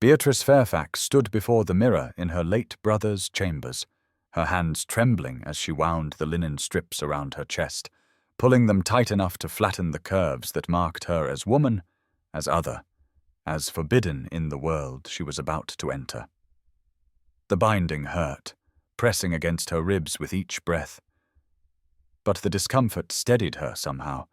Beatrice Fairfax stood before the mirror in her late brother's chambers, her hands trembling as she wound the linen strips around her chest, pulling them tight enough to flatten the curves that marked her as woman, as other, as forbidden in the world she was about to enter. The binding hurt, pressing against her ribs with each breath. But the discomfort steadied her somehow,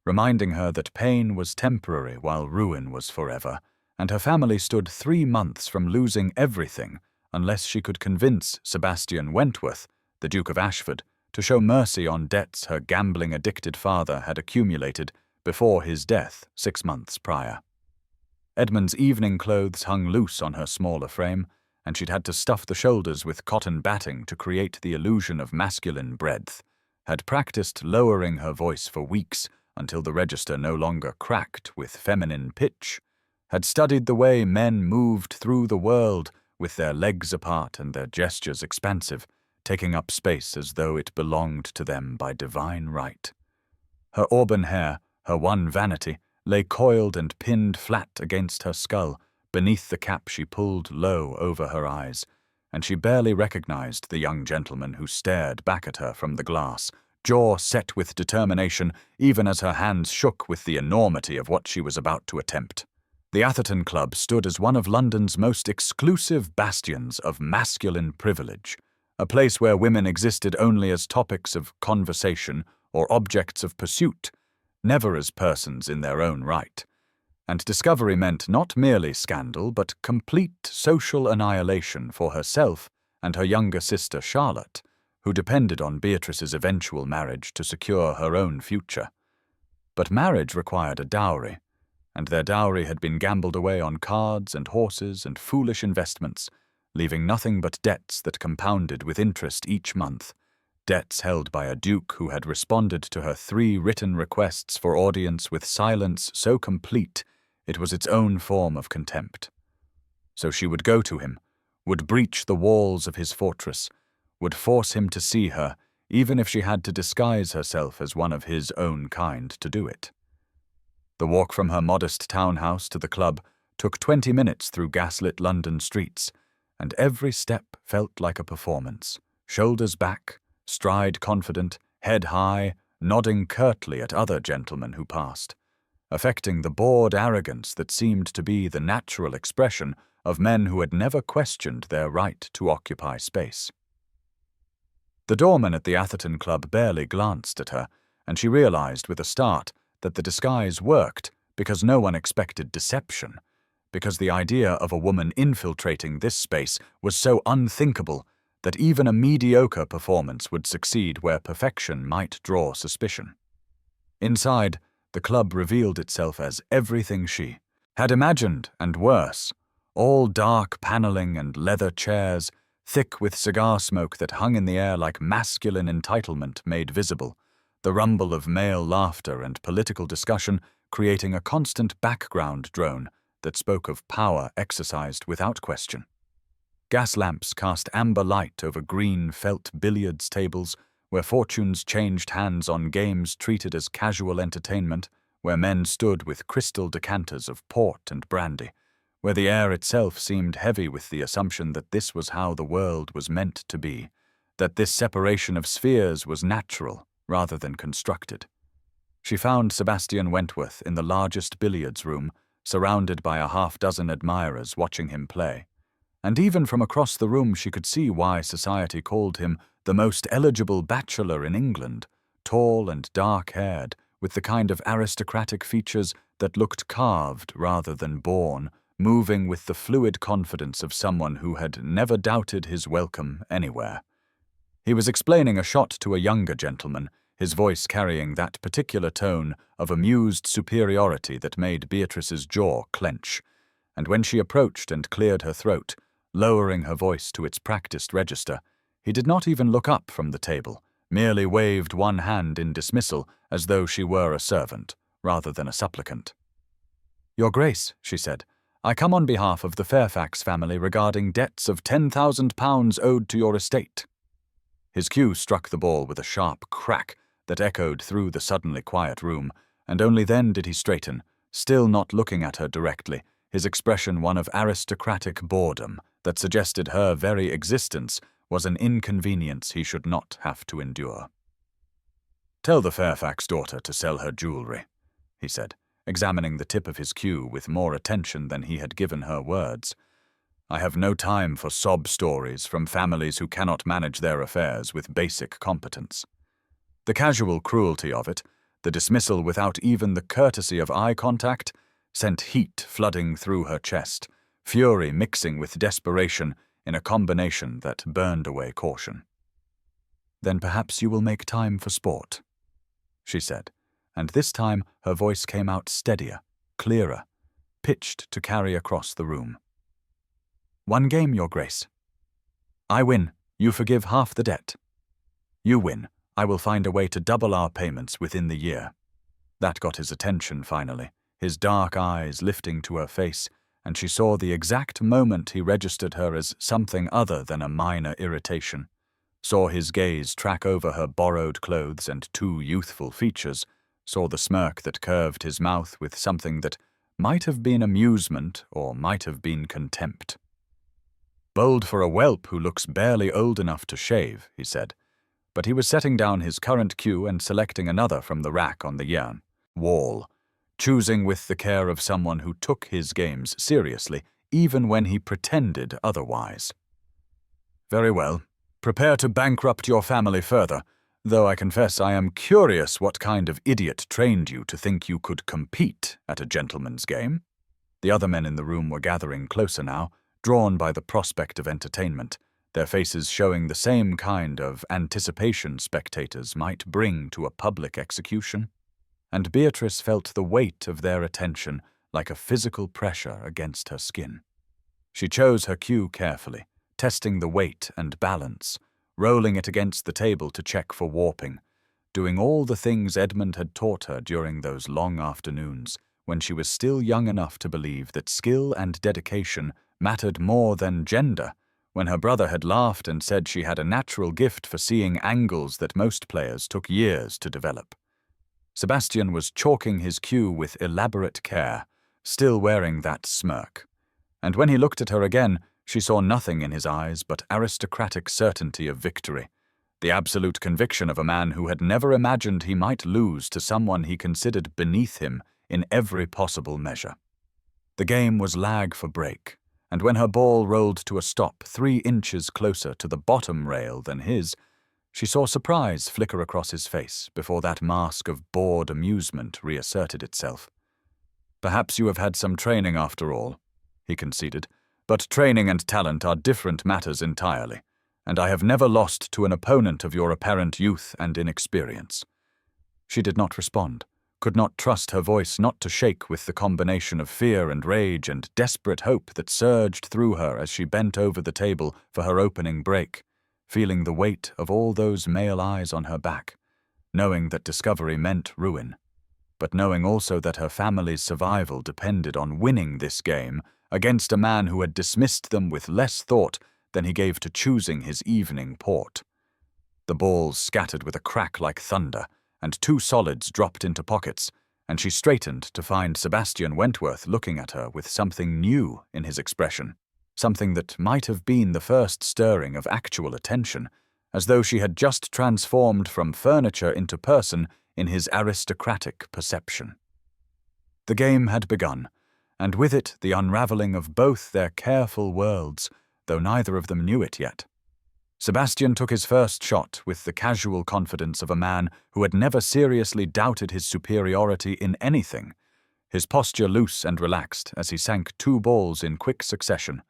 reminding her that pain was temporary while ruin was forever, and her family stood 3 months from losing everything unless she could convince Sebastian Wentworth, the Duke of Ashford, to show mercy on debts her gambling-addicted father had accumulated before his death 6 months prior. Edmund's evening clothes hung loose on her smaller frame, and she'd had to stuff the shoulders with cotton batting to create the illusion of masculine breadth, had practiced lowering her voice for weeks until the register no longer cracked with feminine pitch, had studied the way men moved through the world with their legs apart and their gestures expansive, taking up space as though it belonged to them by divine right. Her auburn hair, her one vanity, lay coiled and pinned flat against her skull, beneath the cap she pulled low over her eyes, and she barely recognized the young gentleman who stared back at her from the glass, jaw set with determination, even as her hands shook with the enormity of what she was about to attempt. The Atherton Club stood as one of London's most exclusive bastions of masculine privilege, a place where women existed only as topics of conversation or objects of pursuit, never as persons in their own right. And discovery meant not merely scandal, but complete social annihilation for herself and her younger sister Charlotte, who depended on Beatrice's eventual marriage to secure her own future. But marriage required a dowry, and their dowry had been gambled away on cards and horses and foolish investments, leaving nothing but debts that compounded with interest each month, debts held by a duke who had responded to her 3 written requests for audience with silence so complete it was its own form of contempt. So she would go to him, would breach the walls of his fortress, would force him to see her, even if she had to disguise herself as one of his own kind to do it. The walk from her modest townhouse to the club took 20 minutes through gaslit London streets, and every step felt like a performance, shoulders back, stride confident, head high, nodding curtly at other gentlemen who passed, affecting the bored arrogance that seemed to be the natural expression of men who had never questioned their right to occupy space. The doorman at the Atherton Club barely glanced at her, and she realized with a start that the disguise worked because no one expected deception, because the idea of a woman infiltrating this space was so unthinkable that even a mediocre performance would succeed where perfection might draw suspicion. Inside, the club revealed itself as everything she had imagined and worse, all dark paneling and leather chairs, thick with cigar smoke that hung in the air like masculine entitlement made visible, the rumble of male laughter and political discussion creating a constant background drone that spoke of power exercised without question. Gas lamps cast amber light over green felt billiards tables where fortunes changed hands on games treated as casual entertainment, where men stood with crystal decanters of port and brandy, where the air itself seemed heavy with the assumption that this was how the world was meant to be, that this separation of spheres was natural rather than constructed. She found Sebastian Wentworth in the largest billiards room, surrounded by a half-dozen admirers watching him play. And even from across the room she could see why society called him the most eligible bachelor in England, tall and dark-haired, with the kind of aristocratic features that looked carved rather than born, moving with the fluid confidence of someone who had never doubted his welcome anywhere. He was explaining a shot to a younger gentleman, his voice carrying that particular tone of amused superiority that made Beatrice's jaw clench, and when she approached and cleared her throat, lowering her voice to its practiced register, he did not even look up from the table, merely waved one hand in dismissal as though she were a servant, rather than a supplicant. "Your Grace," she said, "I come on behalf of the Fairfax family regarding debts of £10,000 owed to your estate." His cue struck the ball with a sharp crack that echoed through the suddenly quiet room, and only then did he straighten, still not looking at her directly, his expression one of aristocratic boredom that suggested her very existence was an inconvenience he should not have to endure. "Tell the Fairfax daughter to sell her jewelry," he said, examining the tip of his cue with more attention than he had given her words. "I have no time for sob stories from families who cannot manage their affairs with basic competence." The casual cruelty of it, the dismissal without even the courtesy of eye contact, sent heat flooding through her chest, fury mixing with desperation in a combination that burned away caution. "Then perhaps you will make time for sport," she said, and this time her voice came out steadier, clearer, pitched to carry across the room. "One game, Your Grace. I win, you forgive half the debt. You win, I will find a way to double our payments within the year." That got his attention finally, his dark eyes lifting to her face, and she saw the exact moment he registered her as something other than a minor irritation, saw his gaze track over her borrowed clothes and too youthful features, saw the smirk that curved his mouth with something that might have been amusement or might have been contempt. "Bold for a whelp who looks barely old enough to shave," he said, but he was setting down his current cue and selecting another from the rack on the wall, choosing with the care of someone who took his games seriously, even when he pretended otherwise. "Very well. Prepare to bankrupt your family further, though I confess I am curious what kind of idiot trained you to think you could compete at a gentleman's game." The other men in the room were gathering closer now, drawn by the prospect of entertainment, their faces showing the same kind of anticipation spectators might bring to a public execution. And Beatrice felt the weight of their attention like a physical pressure against her skin. She chose her cue carefully, testing the weight and balance, rolling it against the table to check for warping, doing all the things Edmund had taught her during those long afternoons when she was still young enough to believe that skill and dedication mattered more than gender, when her brother had laughed and said she had a natural gift for seeing angles that most players took years to develop. Sebastian was chalking his cue with elaborate care, still wearing that smirk, and when he looked at her again, she saw nothing in his eyes but aristocratic certainty of victory, the absolute conviction of a man who had never imagined he might lose to someone he considered beneath him in every possible measure. The game was lag for break, and when her ball rolled to a stop 3 inches closer to the bottom rail than his, she saw surprise flicker across his face before that mask of bored amusement reasserted itself. "Perhaps you have had some training after all," he conceded, "but training and talent are different matters entirely, and I have never lost to an opponent of your apparent youth and inexperience." She did not respond, could not trust her voice not to shake with the combination of fear and rage and desperate hope that surged through her as she bent over the table for her opening break, feeling the weight of all those male eyes on her back, knowing that discovery meant ruin, but knowing also that her family's survival depended on winning this game against a man who had dismissed them with less thought than he gave to choosing his evening port. The balls scattered with a crack like thunder, and 2 solids dropped into pockets, and she straightened to find Sebastian Wentworth looking at her with something new in his expression, something that might have been the first stirring of actual attention, as though she had just transformed from furniture into person in his aristocratic perception. The game had begun, and with it the unraveling of both their careful worlds, though neither of them knew it yet. Sebastian took his first shot with the casual confidence of a man who had never seriously doubted his superiority in anything, his posture loose and relaxed as he sank 2 balls in quick succession.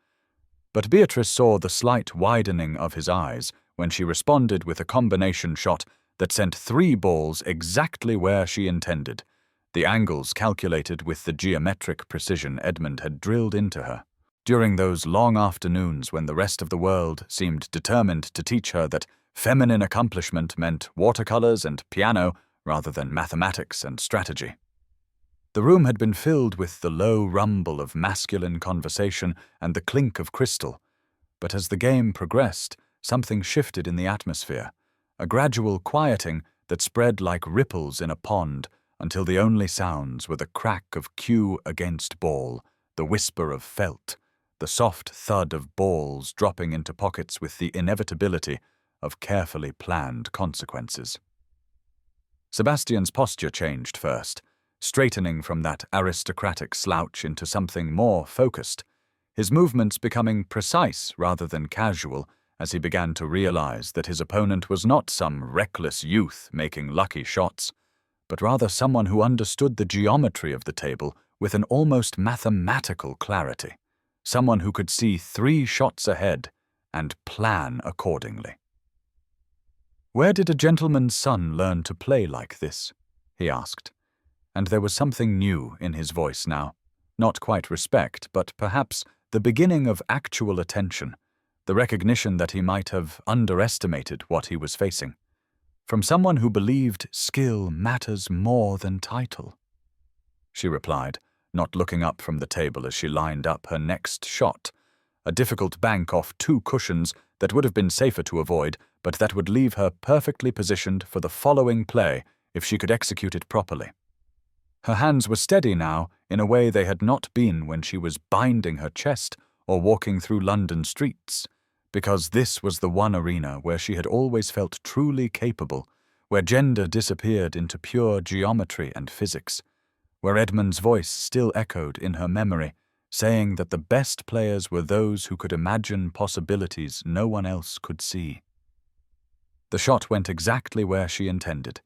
But Beatrice saw the slight widening of his eyes when she responded with a combination shot that sent 3 balls exactly where she intended, the angles calculated with the geometric precision Edmund had drilled into her. During those long afternoons when the rest of the world seemed determined to teach her that feminine accomplishment meant watercolors and piano rather than mathematics and strategy. The room had been filled with the low rumble of masculine conversation and the clink of crystal, but as the game progressed, something shifted in the atmosphere, a gradual quieting that spread like ripples in a pond until the only sounds were the crack of cue against ball, the whisper of felt, the soft thud of balls dropping into pockets with the inevitability of carefully planned consequences. Sebastian's posture changed first, straightening from that aristocratic slouch into something more focused, his movements becoming precise rather than casual as he began to realize that his opponent was not some reckless youth making lucky shots, but rather someone who understood the geometry of the table with an almost mathematical clarity, someone who could see 3 shots ahead and plan accordingly. "Where did a gentleman's son learn to play like this?" he asked, and there was something new in his voice now, not quite respect, but perhaps the beginning of actual attention, the recognition that he might have underestimated what he was facing, from someone who believed skill matters more than title. She replied, not looking up from the table as she lined up her next shot, a difficult bank off 2 cushions that would have been safer to avoid, but that would leave her perfectly positioned for the following play if she could execute it properly. Her hands were steady now in a way they had not been when she was binding her chest or walking through London streets, because this was the one arena where she had always felt truly capable, where gender disappeared into pure geometry and physics, where Edmund's voice still echoed in her memory, saying that the best players were those who could imagine possibilities no one else could see. The shot went exactly where she intended,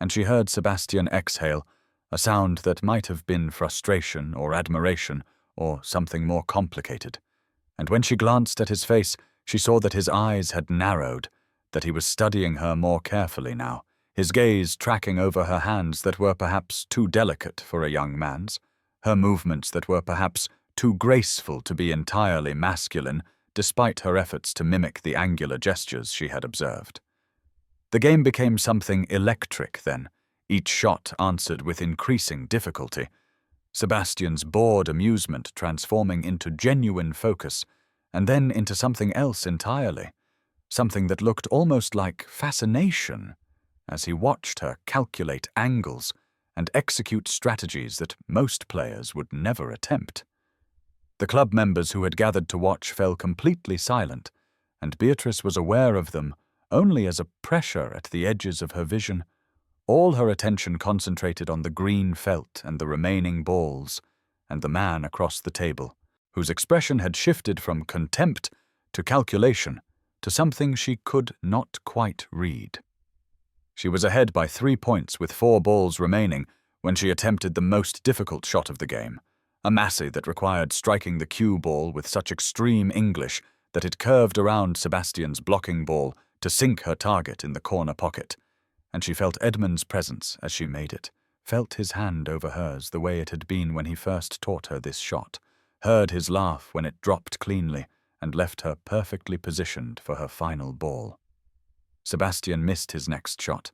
and she heard Sebastian exhale, a sound that might have been frustration or admiration or something more complicated, and when she glanced at his face, she saw that his eyes had narrowed, that he was studying her more carefully now, his gaze tracking over her hands that were perhaps too delicate for a young man's, her movements that were perhaps too graceful to be entirely masculine, despite her efforts to mimic the angular gestures she had observed. The game became something electric then, each shot answered with increasing difficulty, Sebastian's bored amusement transforming into genuine focus, and then into something else entirely, something that looked almost like fascination, as he watched her calculate angles and execute strategies that most players would never attempt. The club members who had gathered to watch fell completely silent, and Beatrice was aware of them only as a pressure at the edges of her vision, all her attention concentrated on the green felt and the remaining balls, and the man across the table, whose expression had shifted from contempt to calculation to something she could not quite read. She was ahead by 3 points with 4 balls remaining when she attempted the most difficult shot of the game, a massey that required striking the cue ball with such extreme English that it curved around Sebastian's blocking ball to sink her target in the corner pocket, and she felt Edmund's presence as she made it, felt his hand over hers the way it had been when he first taught her this shot, heard his laugh when it dropped cleanly and left her perfectly positioned for her final ball. Sebastian missed his next shot,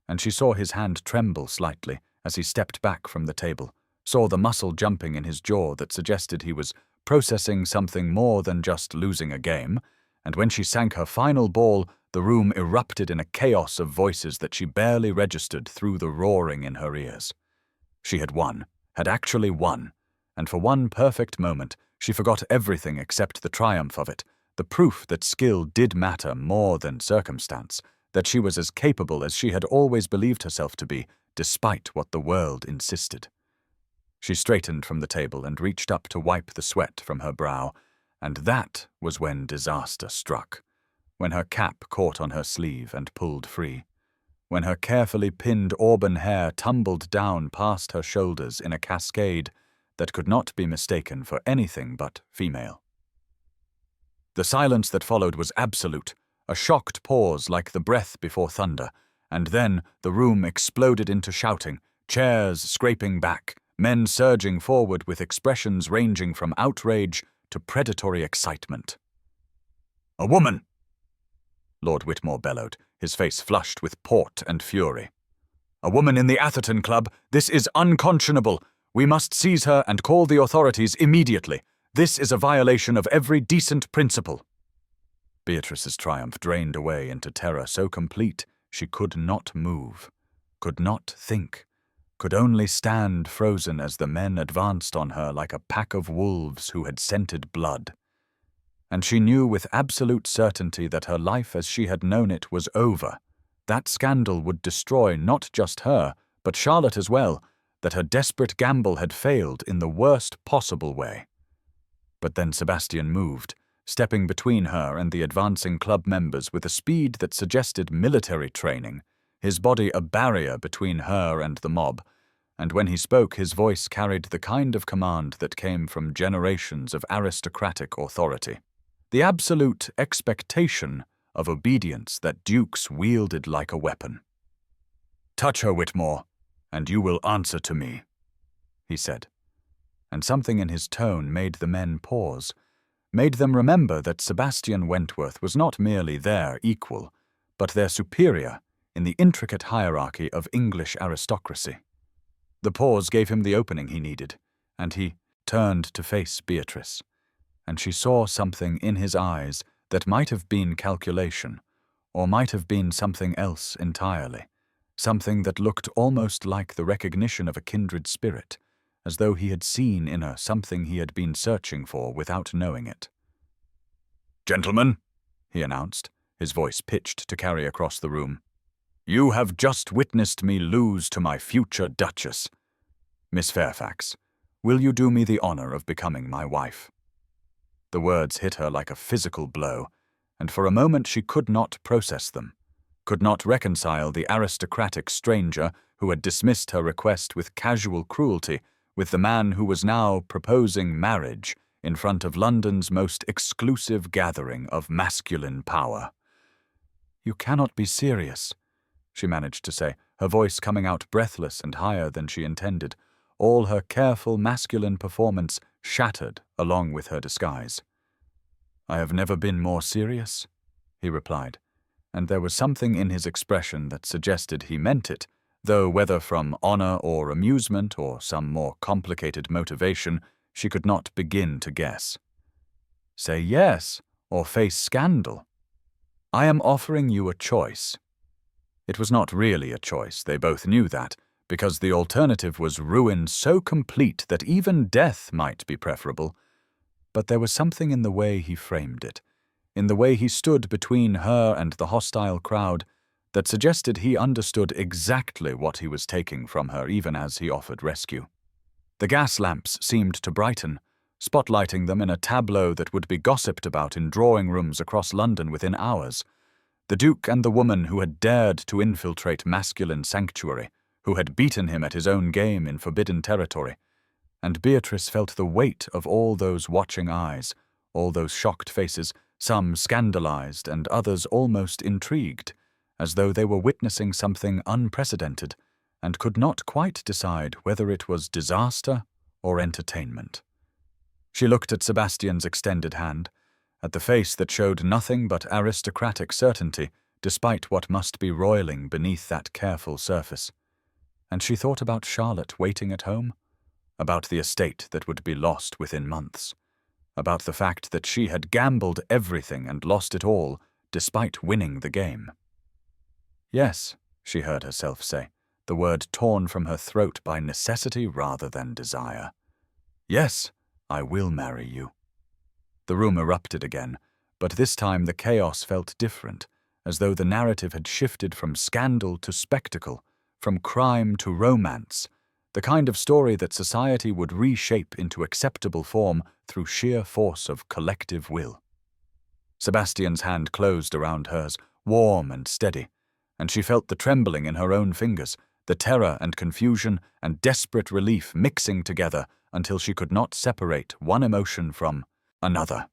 and she saw his hand tremble slightly as he stepped back from the table, saw the muscle jumping in his jaw that suggested he was processing something more than just losing a game, and when she sank her final ball, the room erupted in a chaos of voices that she barely registered through the roaring in her ears. She had won, had actually won, and for one perfect moment she forgot everything except the triumph of it, the proof that skill did matter more than circumstance, that she was as capable as she had always believed herself to be, despite what the world insisted. She straightened from the table and reached up to wipe the sweat from her brow, and that was when disaster struck, when her cap caught on her sleeve and pulled free, when her carefully pinned auburn hair tumbled down past her shoulders in a cascade that could not be mistaken for anything but female. The silence that followed was absolute, a shocked pause like the breath before thunder, and then the room exploded into shouting, chairs scraping back, men surging forward with expressions ranging from outrage to predatory excitement. "A woman!" Lord Whitmore bellowed, his face flushed with port and fury. "A woman in the Atherton Club! This is unconscionable! We must seize her and call the authorities immediately. This is a violation of every decent principle." Beatrice's triumph drained away into terror so complete she could not move, could not think, could only stand frozen as the men advanced on her like a pack of wolves who had scented blood. And she knew with absolute certainty that her life as she had known it was over. That scandal would destroy not just her, but Charlotte as well, that her desperate gamble had failed in the worst possible way. But then Sebastian moved, stepping between her and the advancing club members with a speed that suggested military training, his body a barrier between her and the mob, and when he spoke his voice carried the kind of command that came from generations of aristocratic authority. The absolute expectation of obedience that dukes wielded like a weapon. "Touch her, Whitmore, and you will answer to me," he said. And something in his tone made the men pause, made them remember that Sebastian Wentworth was not merely their equal, but their superior in the intricate hierarchy of English aristocracy. The pause gave him the opening he needed, and he turned to face Beatrice, and she saw something in his eyes that might have been calculation, or might have been something else entirely, something that looked almost like the recognition of a kindred spirit, as though he had seen in her something he had been searching for without knowing it. "Gentlemen," he announced, his voice pitched to carry across the room, "you have just witnessed me lose to my future Duchess. Miss Fairfax, will you do me the honor of becoming my wife?" The words hit her like a physical blow, and for a moment she could not process them, could not reconcile the aristocratic stranger who had dismissed her request with casual cruelty with the man who was now proposing marriage in front of London's most exclusive gathering of masculine power. "You cannot be serious," she managed to say, her voice coming out breathless and higher than she intended, all her careful masculine performance shattered along with her disguise. "I have never been more serious," he replied, and there was something in his expression that suggested he meant it, though whether from honor or amusement or some more complicated motivation, she could not begin to guess. "Say yes, or face scandal. I am offering you a choice." It was not really a choice, they both knew that, because the alternative was ruin so complete that even death might be preferable. But there was something in the way he framed it, in the way he stood between her and the hostile crowd, that suggested he understood exactly what he was taking from her even as he offered rescue. The gas lamps seemed to brighten, spotlighting them in a tableau that would be gossiped about in drawing rooms across London within hours. The Duke and the woman who had dared to infiltrate masculine sanctuary, who had beaten him at his own game in forbidden territory, and Beatrice felt the weight of all those watching eyes, all those shocked faces, some scandalized and others almost intrigued, as though they were witnessing something unprecedented, and could not quite decide whether it was disaster or entertainment. She looked at Sebastian's extended hand, at the face that showed nothing but aristocratic certainty, despite what must be roiling beneath that careful surface. And she thought about Charlotte waiting at home, about the estate that would be lost within months, about the fact that she had gambled everything and lost it all, despite winning the game. "Yes," she heard herself say, the word torn from her throat by necessity rather than desire. "Yes, I will marry you." The room erupted again, but this time the chaos felt different, as though the narrative had shifted from scandal to spectacle, from crime to romance, the kind of story that society would reshape into acceptable form through sheer force of collective will. Sebastian's hand closed around hers, warm and steady, and she felt the trembling in her own fingers, the terror and confusion and desperate relief mixing together until she could not separate one emotion from another.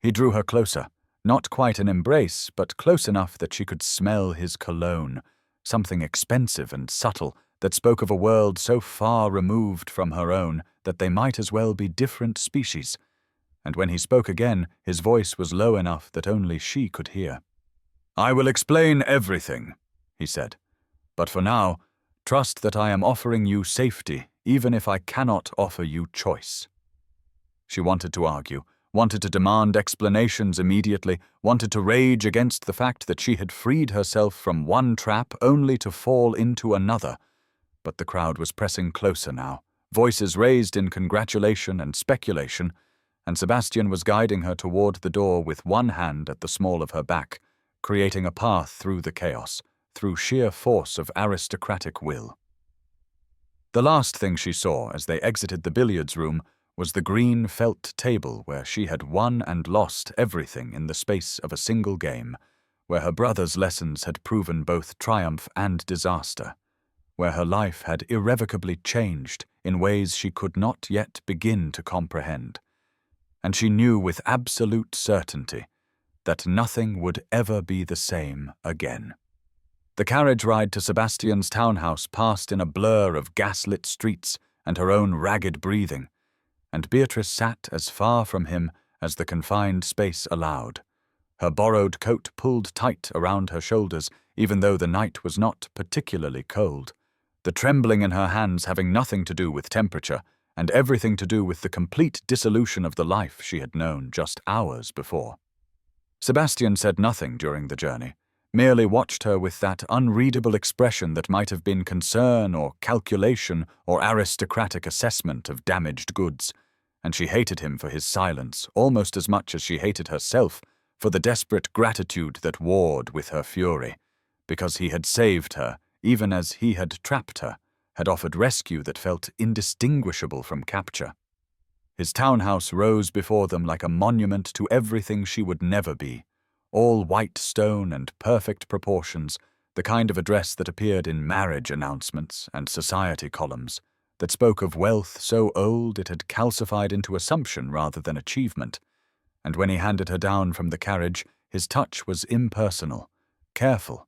He drew her closer, not quite an embrace, but close enough that she could smell his cologne, something expensive and subtle that spoke of a world so far removed from her own that they might as well be different species. And when he spoke again, his voice was low enough that only she could hear. "I will explain everything," he said, "but for now, trust that I am offering you safety, even if I cannot offer you choice." She wanted to argue, wanted to demand explanations immediately, wanted to rage against the fact that she had freed herself from one trap only to fall into another. But the crowd was pressing closer now, voices raised in congratulation and speculation, and Sebastian was guiding her toward the door with one hand at the small of her back, creating a path through the chaos, through sheer force of aristocratic will. The last thing she saw as they exited the billiards room was the green felt table where she had won and lost everything in the space of a single game, where her brother's lessons had proven both triumph and disaster, where her life had irrevocably changed in ways she could not yet begin to comprehend. And she knew with absolute certainty that nothing would ever be the same again. The carriage ride to Sebastian's townhouse passed in a blur of gaslit streets and her own ragged breathing, and Beatrice sat as far from him as the confined space allowed, her borrowed coat pulled tight around her shoulders even though the night was not particularly cold, the trembling in her hands having nothing to do with temperature and everything to do with the complete dissolution of the life she had known just hours before. Sebastian said nothing during the journey, merely watched her with that unreadable expression that might have been concern or calculation or aristocratic assessment of damaged goods, and she hated him for his silence almost as much as she hated herself for the desperate gratitude that warred with her fury, because he had saved her even as he had trapped her, had offered rescue that felt indistinguishable from capture. His townhouse rose before them like a monument to everything she would never be, all white stone and perfect proportions, the kind of address that appeared in marriage announcements and society columns, that spoke of wealth so old it had calcified into assumption rather than achievement. And when he handed her down from the carriage, his touch was impersonal, careful,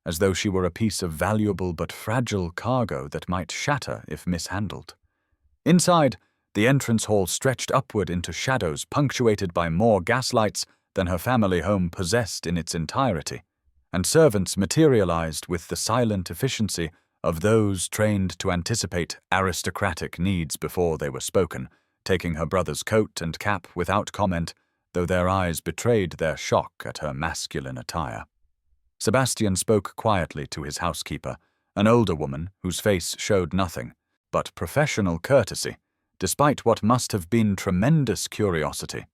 as though she were a piece of valuable but fragile cargo that might shatter if mishandled. Inside, the entrance hall stretched upward into shadows punctuated by more gaslights than her family home possessed in its entirety, and servants materialized with the silent efficiency of those trained to anticipate aristocratic needs before they were spoken, taking her brother's coat and cap without comment, though their eyes betrayed their shock at her masculine attire. Sebastian spoke quietly to his housekeeper, an older woman whose face showed nothing but professional courtesy, despite what must have been tremendous curiosity,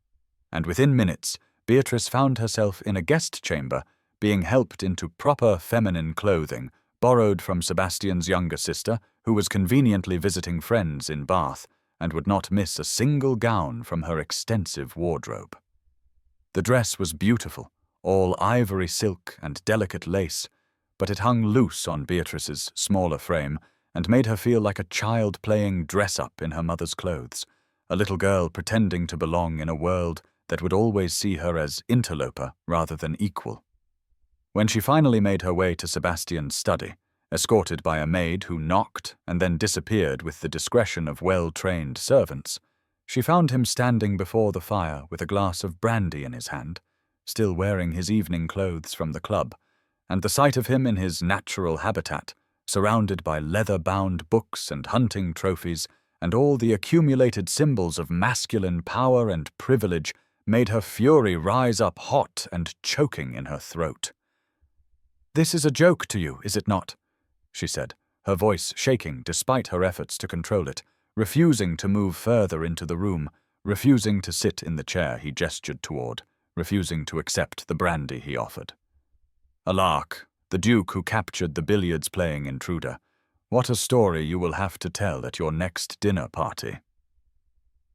and within minutes Beatrice found herself in a guest chamber, being helped into proper feminine clothing, borrowed from Sebastian's younger sister, who was conveniently visiting friends in Bath, and would not miss a single gown from her extensive wardrobe. The dress was beautiful, all ivory silk and delicate lace, but it hung loose on Beatrice's smaller frame, and made her feel like a child playing dress-up in her mother's clothes, a little girl pretending to belong in a world that would always see her as interloper rather than equal. When she finally made her way to Sebastian's study, escorted by a maid who knocked and then disappeared with the discretion of well-trained servants, she found him standing before the fire with a glass of brandy in his hand, still wearing his evening clothes from the club, and the sight of him in his natural habitat, surrounded by leather-bound books and hunting trophies, and all the accumulated symbols of masculine power and privilege, made her fury rise up hot and choking in her throat. "This is a joke to you, is it not?" she said, her voice shaking despite her efforts to control it, refusing to move further into the room, refusing to sit in the chair he gestured toward, refusing to accept the brandy he offered. "A lark, the Duke who captured the billiards-playing intruder. What a story you will have to tell at your next dinner party."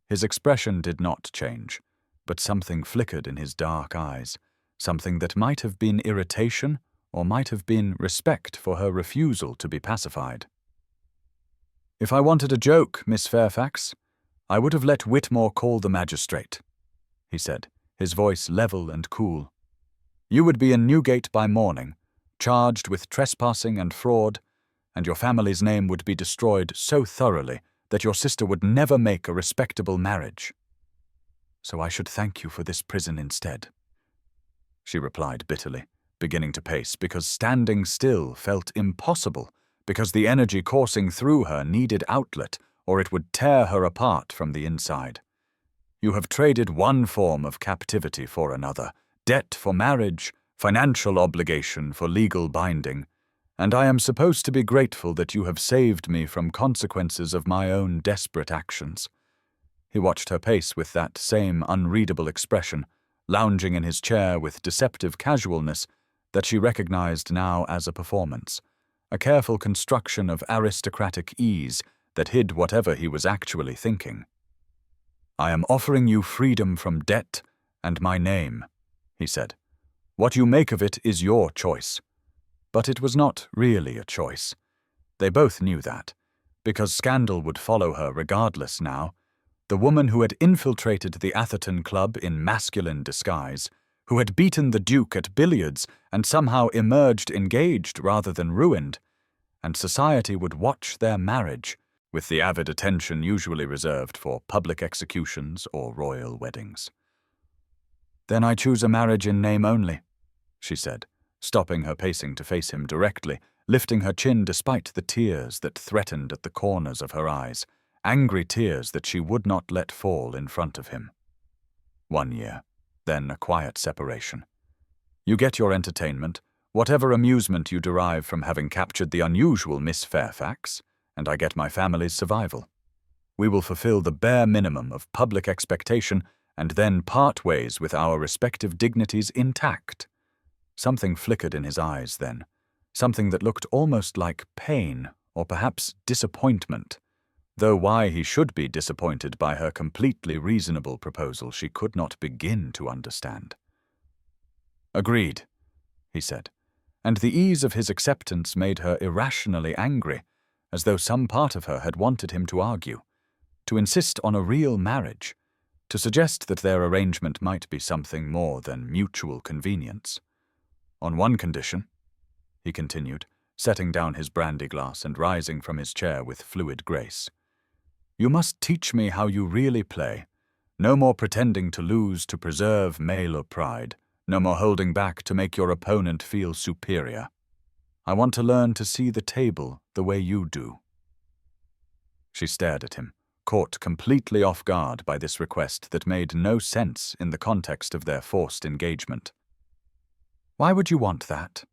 His expression did not change, but something flickered in his dark eyes, something that might have been irritation or might have been respect for her refusal to be pacified. "If I wanted a joke, Miss Fairfax, I would have let Whitmore call the magistrate," he said, his voice level and cool. "You would be in Newgate by morning, charged with trespassing and fraud, and your family's name would be destroyed so thoroughly that your sister would never make a respectable marriage. So I should thank you for this prison instead," she replied bitterly, beginning to pace because standing still felt impossible, because the energy coursing through her needed outlet or it would tear her apart from the inside. "You have traded one form of captivity for another, debt for marriage, financial obligation for legal binding, and I am supposed to be grateful that you have saved me from consequences of my own desperate actions." He watched her pace with that same unreadable expression, lounging in his chair with deceptive casualness that she recognized now as a performance, a careful construction of aristocratic ease that hid whatever he was actually thinking. "I am offering you freedom from debt and my name," he said. "What you make of it is your choice." But it was not really a choice. They both knew that, because scandal would follow her regardless now. The woman who had infiltrated the Atherton Club in masculine disguise, who had beaten the Duke at billiards and somehow emerged engaged rather than ruined, and society would watch their marriage with the avid attention usually reserved for public executions or royal weddings. "Then I choose a marriage in name only," she said, stopping her pacing to face him directly, lifting her chin despite the tears that threatened at the corners of her eyes, angry tears that she would not let fall in front of him. 1 year, then a quiet separation. You get your entertainment, whatever amusement you derive from having captured the unusual Miss Fairfax, and I get my family's survival. We will fulfill the bare minimum of public expectation and then part ways with our respective dignities intact. Something flickered in his eyes then, something that looked almost like pain or perhaps disappointment, though why he should be disappointed by her completely reasonable proposal she could not begin to understand. "Agreed," he said, and the ease of his acceptance made her irrationally angry, as though some part of her had wanted him to argue, to insist on a real marriage, to suggest that their arrangement might be something more than mutual convenience. "On one condition," he continued, setting down his brandy glass and rising from his chair with fluid grace. "You must teach me how you really play. No more pretending to lose to preserve male pride, no more holding back to make your opponent feel superior. I want to learn to see the table the way you do." She stared at him, caught completely off guard by this request that made no sense in the context of their forced engagement. "Why would you want that?"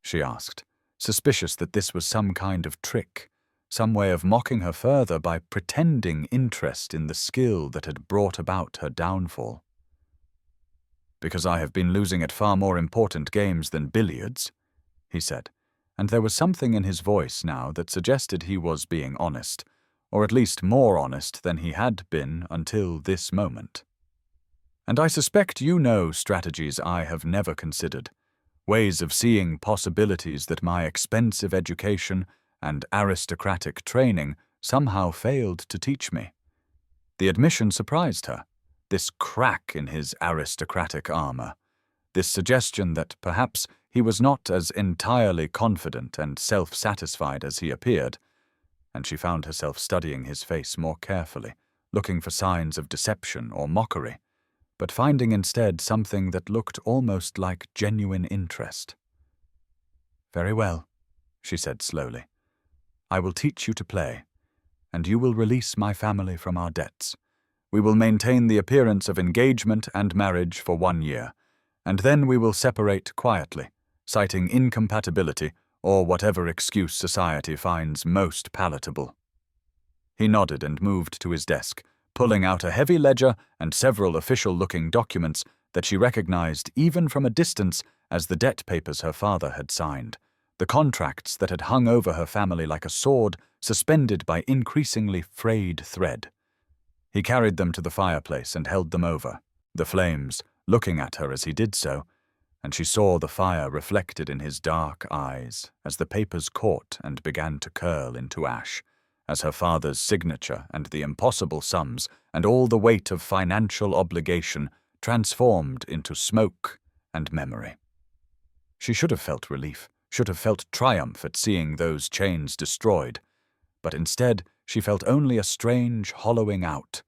she asked, suspicious that this was some kind of trick, some way of mocking her further by pretending interest in the skill that had brought about her downfall. "Because I have been losing at far more important games than billiards," he said, and there was something in his voice now that suggested he was being honest, or at least more honest than he had been until this moment. "And I suspect you know strategies I have never considered, ways of seeing possibilities that my expensive education and aristocratic training somehow failed to teach me." The admission surprised her, this crack in his aristocratic armor, this suggestion that perhaps he was not as entirely confident and self-satisfied as he appeared, and she found herself studying his face more carefully, looking for signs of deception or mockery, but finding instead something that looked almost like genuine interest. "Very well," she said slowly. "I will teach you to play, and you will release my family from our debts. We will maintain the appearance of engagement and marriage for 1 year, and then we will separate quietly, citing incompatibility or whatever excuse society finds most palatable." He nodded and moved to his desk, pulling out a heavy ledger and several official-looking documents that she recognized even from a distance as the debt papers her father had signed, the contracts that had hung over her family like a sword suspended by increasingly frayed thread. He carried them to the fireplace and held them over, the flames looking at her as he did so, and she saw the fire reflected in his dark eyes as the papers caught and began to curl into ash, as her father's signature and the impossible sums and all the weight of financial obligation transformed into smoke and memory. She should have felt relief, should have felt triumph at seeing those chains destroyed, but instead she felt only a strange hollowing out,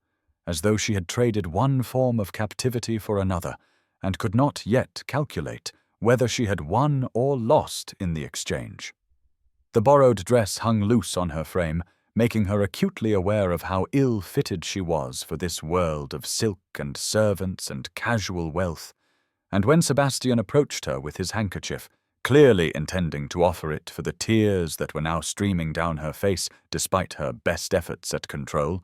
as though she had traded one form of captivity for another, and could not yet calculate whether she had won or lost in the exchange. The borrowed dress hung loose on her frame, making her acutely aware of how ill-fitted she was for this world of silk and servants and casual wealth, and when Sebastian approached her with his handkerchief, clearly intending to offer it for the tears that were now streaming down her face despite her best efforts at control,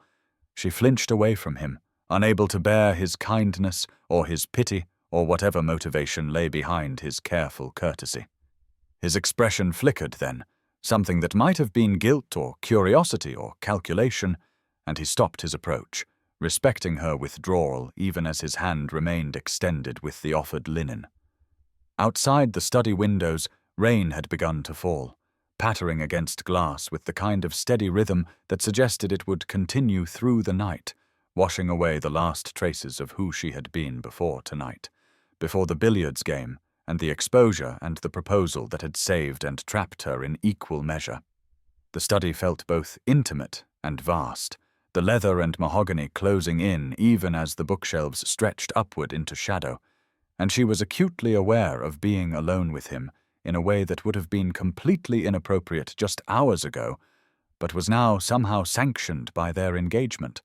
she flinched away from him, unable to bear his kindness or his pity or whatever motivation lay behind his careful courtesy. His expression flickered then, something that might have been guilt or curiosity or calculation, and he stopped his approach, respecting her withdrawal even as his hand remained extended with the offered linen. Outside the study windows, rain had begun to fall, pattering against glass with the kind of steady rhythm that suggested it would continue through the night, washing away the last traces of who she had been before tonight, before the billiards game and the exposure and the proposal that had saved and trapped her in equal measure. The study felt both intimate and vast, the leather and mahogany closing in even as the bookshelves stretched upward into shadow, and she was acutely aware of being alone with him in a way that would have been completely inappropriate just hours ago, but was now somehow sanctioned by their engagement,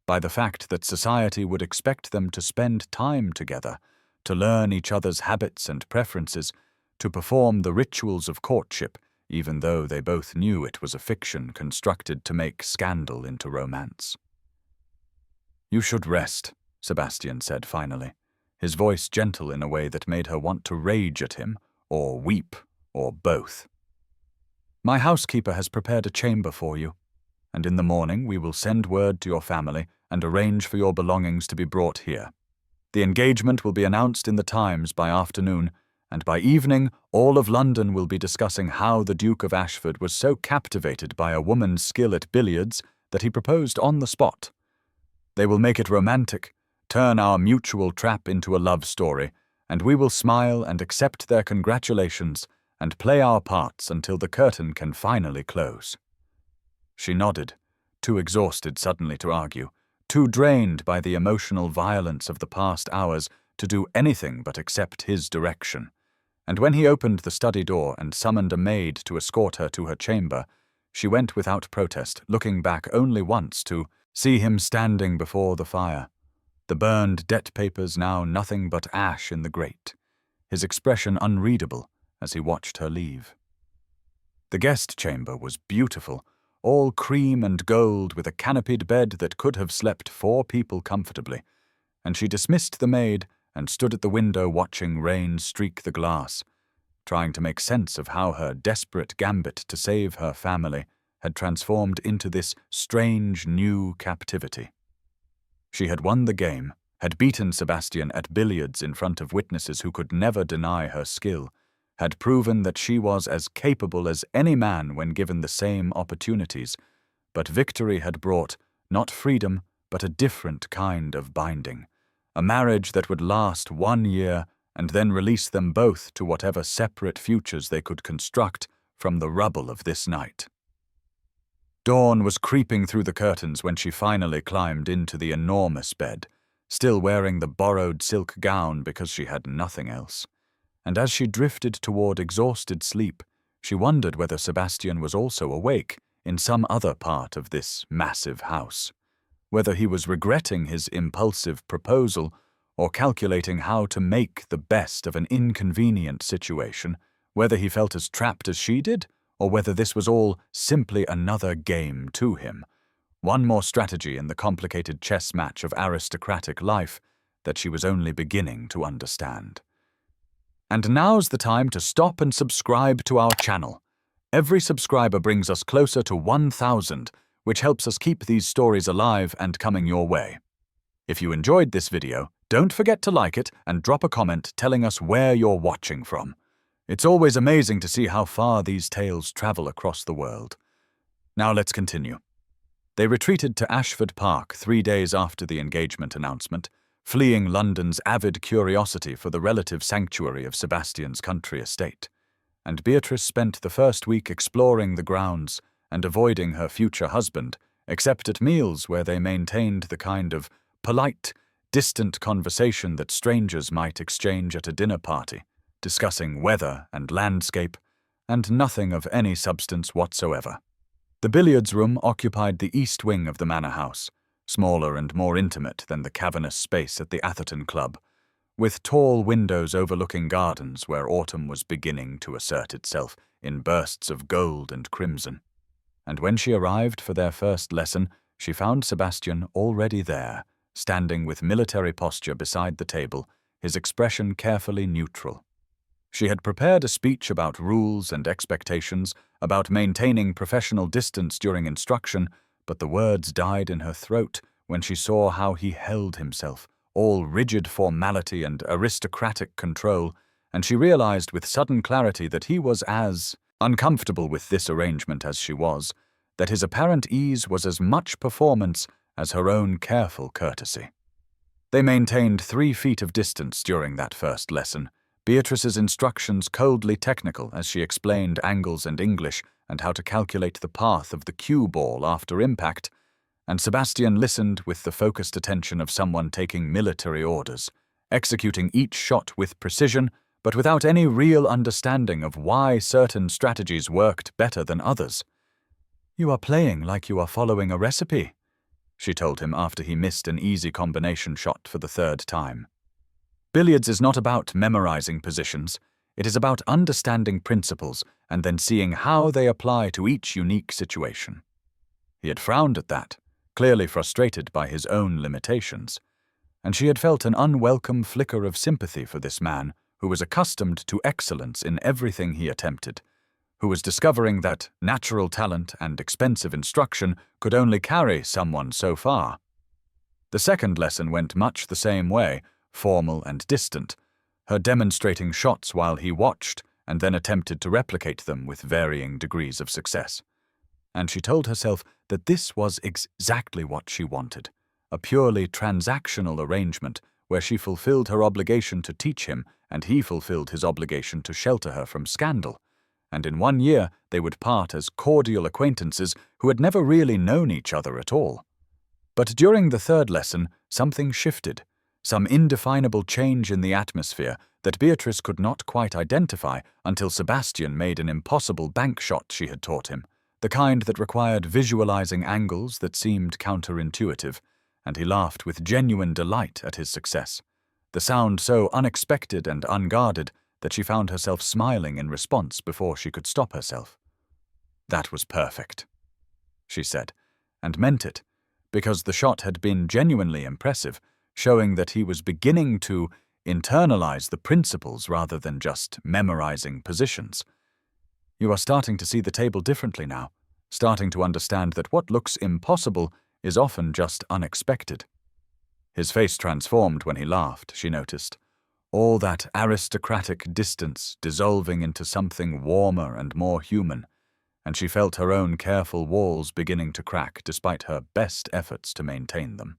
by the fact that society would expect them to spend time together, to learn each other's habits and preferences, to perform the rituals of courtship, even though they both knew it was a fiction constructed to make scandal into romance. "You should rest," Sebastian said finally, his voice gentle in a way that made her want to rage at him, or weep, or both. "My housekeeper has prepared a chamber for you, and in the morning we will send word to your family and arrange for your belongings to be brought here. The engagement will be announced in the Times by afternoon, and by evening all of London will be discussing how the Duke of Ashford was so captivated by a woman's skill at billiards that he proposed on the spot. They will make it romantic, turn our mutual trap into a love story, and we will smile and accept their congratulations and play our parts until the curtain can finally close." She nodded, too exhausted suddenly to argue, too drained by the emotional violence of the past hours to do anything but accept his direction. And when he opened the study door and summoned a maid to escort her to her chamber, she went without protest, looking back only once to see him standing before the fire, the burned debt papers now nothing but ash in the grate, his expression unreadable as he watched her leave. The guest chamber was beautiful, all cream and gold with a canopied bed that could have slept 4 people comfortably, and she dismissed the maid and stood at the window watching rain streak the glass, trying to make sense of how her desperate gambit to save her family had transformed into this strange new captivity. She had won the game, had beaten Sebastian at billiards in front of witnesses who could never deny her skill, had proven that she was as capable as any man when given the same opportunities, but victory had brought not freedom but a different kind of binding, a marriage that would last 1 year and then release them both to whatever separate futures they could construct from the rubble of this night. Dawn was creeping through the curtains when she finally climbed into the enormous bed, still wearing the borrowed silk gown because she had nothing else. And as she drifted toward exhausted sleep, she wondered whether Sebastian was also awake in some other part of this massive house, whether he was regretting his impulsive proposal or calculating how to make the best of an inconvenient situation, whether he felt as trapped as she did, or whether this was all simply another game to him, one more strategy in the complicated chess match of aristocratic life that she was only beginning to understand. And now's the time to stop and subscribe to our channel. Every subscriber brings us closer to 1,000, which helps us keep these stories alive and coming your way. If you enjoyed this video, don't forget to like it and drop a comment telling us where you're watching from. It's always amazing to see how far these tales travel across the world. Now let's continue. They retreated to Ashford Park 3 days after the engagement announcement, fleeing London's avid curiosity for the relative sanctuary of Sebastian's country estate, and Beatrice spent the first week exploring the grounds and avoiding her future husband, except at meals where they maintained the kind of polite, distant conversation that strangers might exchange at a dinner party, discussing weather and landscape, and nothing of any substance whatsoever. The billiards room occupied the east wing of the manor house, smaller and more intimate than the cavernous space at the Atherton Club, with tall windows overlooking gardens where autumn was beginning to assert itself in bursts of gold and crimson. And when she arrived for their first lesson, she found Sebastian already there, standing with military posture beside the table, his expression carefully neutral. She had prepared a speech about rules and expectations, about maintaining professional distance during instruction, but the words died in her throat when she saw how he held himself, all rigid formality and aristocratic control, and she realized with sudden clarity that he was as uncomfortable with this arrangement as she was, that his apparent ease was as much performance as her own careful courtesy. They maintained 3 feet of distance during that first lesson, Beatrice's instructions coldly technical as she explained angles and English and how to calculate the path of the cue ball after impact, and Sebastian listened with the focused attention of someone taking military orders, executing each shot with precision, but without any real understanding of why certain strategies worked better than others. "You are playing like you are following a recipe," she told him after he missed an easy combination shot for the 3rd time. Billiards is not about memorizing positions. It is about understanding principles and then seeing how they apply to each unique situation. He had frowned at that, clearly frustrated by his own limitations, and she had felt an unwelcome flicker of sympathy for this man who was accustomed to excellence in everything he attempted, who was discovering that natural talent and expensive instruction could only carry someone so far. The second lesson went much the same way, formal and distant, her demonstrating shots while he watched and then attempted to replicate them with varying degrees of success. And she told herself that this was exactly what she wanted, a purely transactional arrangement where she fulfilled her obligation to teach him and he fulfilled his obligation to shelter her from scandal. And in 1 year they would part as cordial acquaintances who had never really known each other at all. But during the 3rd lesson, something shifted, some indefinable change in the atmosphere that Beatrice could not quite identify until Sebastian made an impossible bank shot she had taught him, the kind that required visualizing angles that seemed counterintuitive, and he laughed with genuine delight at his success, the sound so unexpected and unguarded that she found herself smiling in response before she could stop herself. "That was perfect," she said, and meant it, because the shot had been genuinely impressive, showing that he was beginning to internalize the principles rather than just memorizing positions. "You are starting to see the table differently now, starting to understand that what looks impossible is often just unexpected." His face transformed when he laughed, she noticed, all that aristocratic distance dissolving into something warmer and more human, and she felt her own careful walls beginning to crack despite her best efforts to maintain them.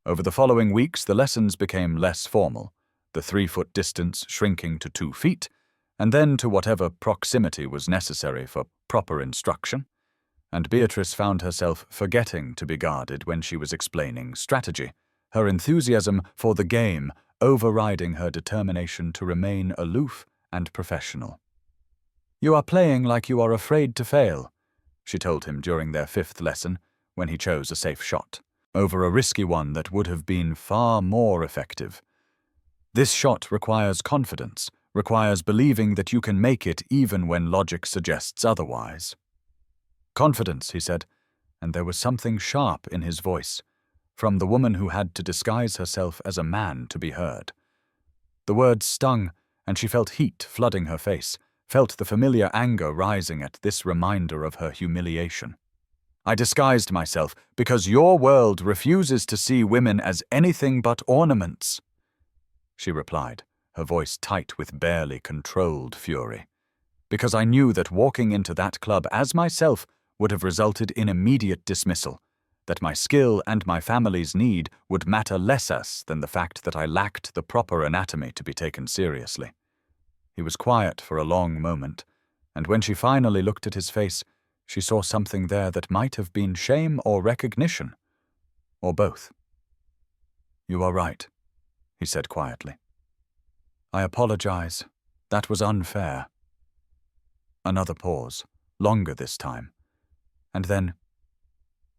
Over the following weeks, the lessons became less formal, the 3-foot distance shrinking to 2 feet, and then to whatever proximity was necessary for proper instruction, and Beatrice found herself forgetting to be guarded when she was explaining strategy, her enthusiasm for the game overriding her determination to remain aloof and professional. "You are playing like you are afraid to fail," she told him during their 5th lesson, when he chose a safe shot, over a risky one that would have been far more effective. "This shot requires confidence, requires believing that you can make it even when logic suggests otherwise." "Confidence," he said, and there was something sharp in his voice, from the woman who had to disguise herself as a man to be heard. The words stung, and she felt heat flooding her face, felt the familiar anger rising at this reminder of her humiliation. "I disguised myself because your world refuses to see women as anything but ornaments," she replied, her voice tight with barely controlled fury. "Because I knew that walking into that club as myself would have resulted in immediate dismissal, that my skill and my family's need would matter less than the fact that I lacked the proper anatomy to be taken seriously." He was quiet for a long moment, and when she finally looked at his face, she saw something there that might have been shame or recognition, or both. "You are right," he said quietly. "I apologize. That was unfair." Another pause, longer this time, and then,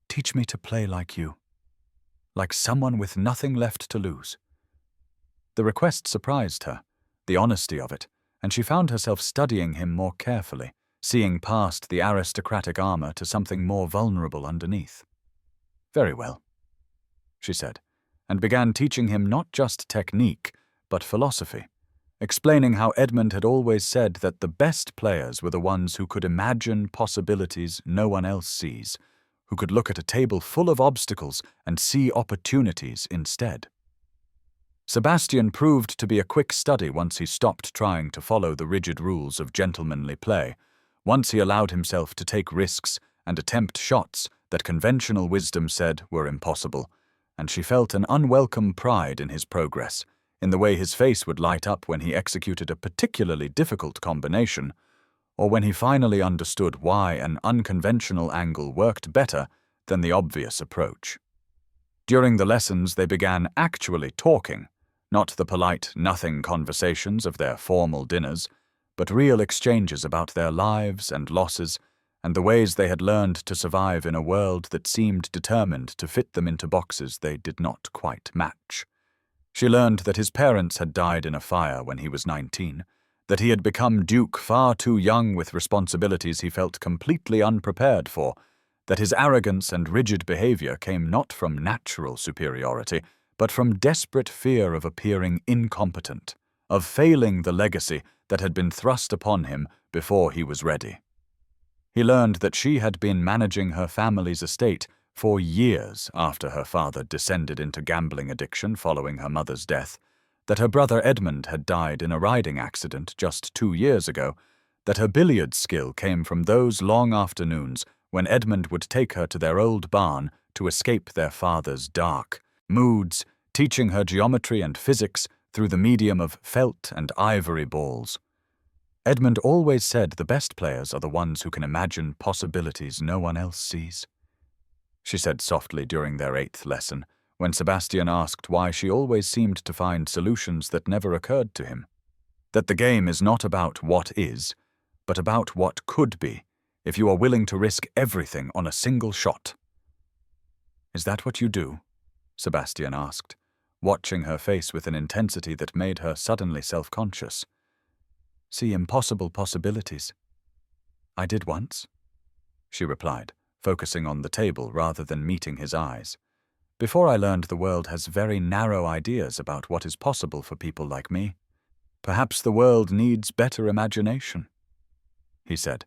"Teach me to play like you, like someone with nothing left to lose." The request surprised her, the honesty of it, and she found herself studying him more carefully, seeing past the aristocratic armor to something more vulnerable underneath. "Very well," she said, and began teaching him not just technique, but philosophy, explaining how Edmund had always said that the best players were the ones who could imagine possibilities no one else sees, who could look at a table full of obstacles and see opportunities instead. Sebastian proved to be a quick study once he stopped trying to follow the rigid rules of gentlemanly play, once he allowed himself to take risks and attempt shots that conventional wisdom said were impossible, and she felt an unwelcome pride in his progress, in the way his face would light up when he executed a particularly difficult combination, or when he finally understood why an unconventional angle worked better than the obvious approach. During the lessons, they began actually talking, not the polite nothing conversations of their formal dinners, but real exchanges about their lives and losses and the ways they had learned to survive in a world that seemed determined to fit them into boxes they did not quite match. She learned that his parents had died in a fire when he was 19, that he had become Duke far too young with responsibilities he felt completely unprepared for, that his arrogance and rigid behavior came not from natural superiority, but from desperate fear of appearing incompetent, of failing the legacy that had been thrust upon him before he was ready. He learned that she had been managing her family's estate for years after her father descended into gambling addiction following her mother's death, that her brother Edmund had died in a riding accident just 2 years ago, that her billiards skill came from those long afternoons when Edmund would take her to their old barn to escape their father's dark moods, teaching her geometry and physics through the medium of felt and ivory balls. Edmund always said the best players are the ones who can imagine possibilities no one else sees, she said softly during their 8th lesson, when Sebastian asked why she always seemed to find solutions that never occurred to him. That the game is not about what is, but about what could be, if you are willing to risk everything on a single shot. "Is that what you do?" Sebastian asked, watching her face with an intensity that made her suddenly self-conscious. "See impossible possibilities." "I did once," she replied, focusing on the table rather than meeting his eyes. "Before I learned the world has very narrow ideas about what is possible for people like me. Perhaps the world needs better imagination," he said,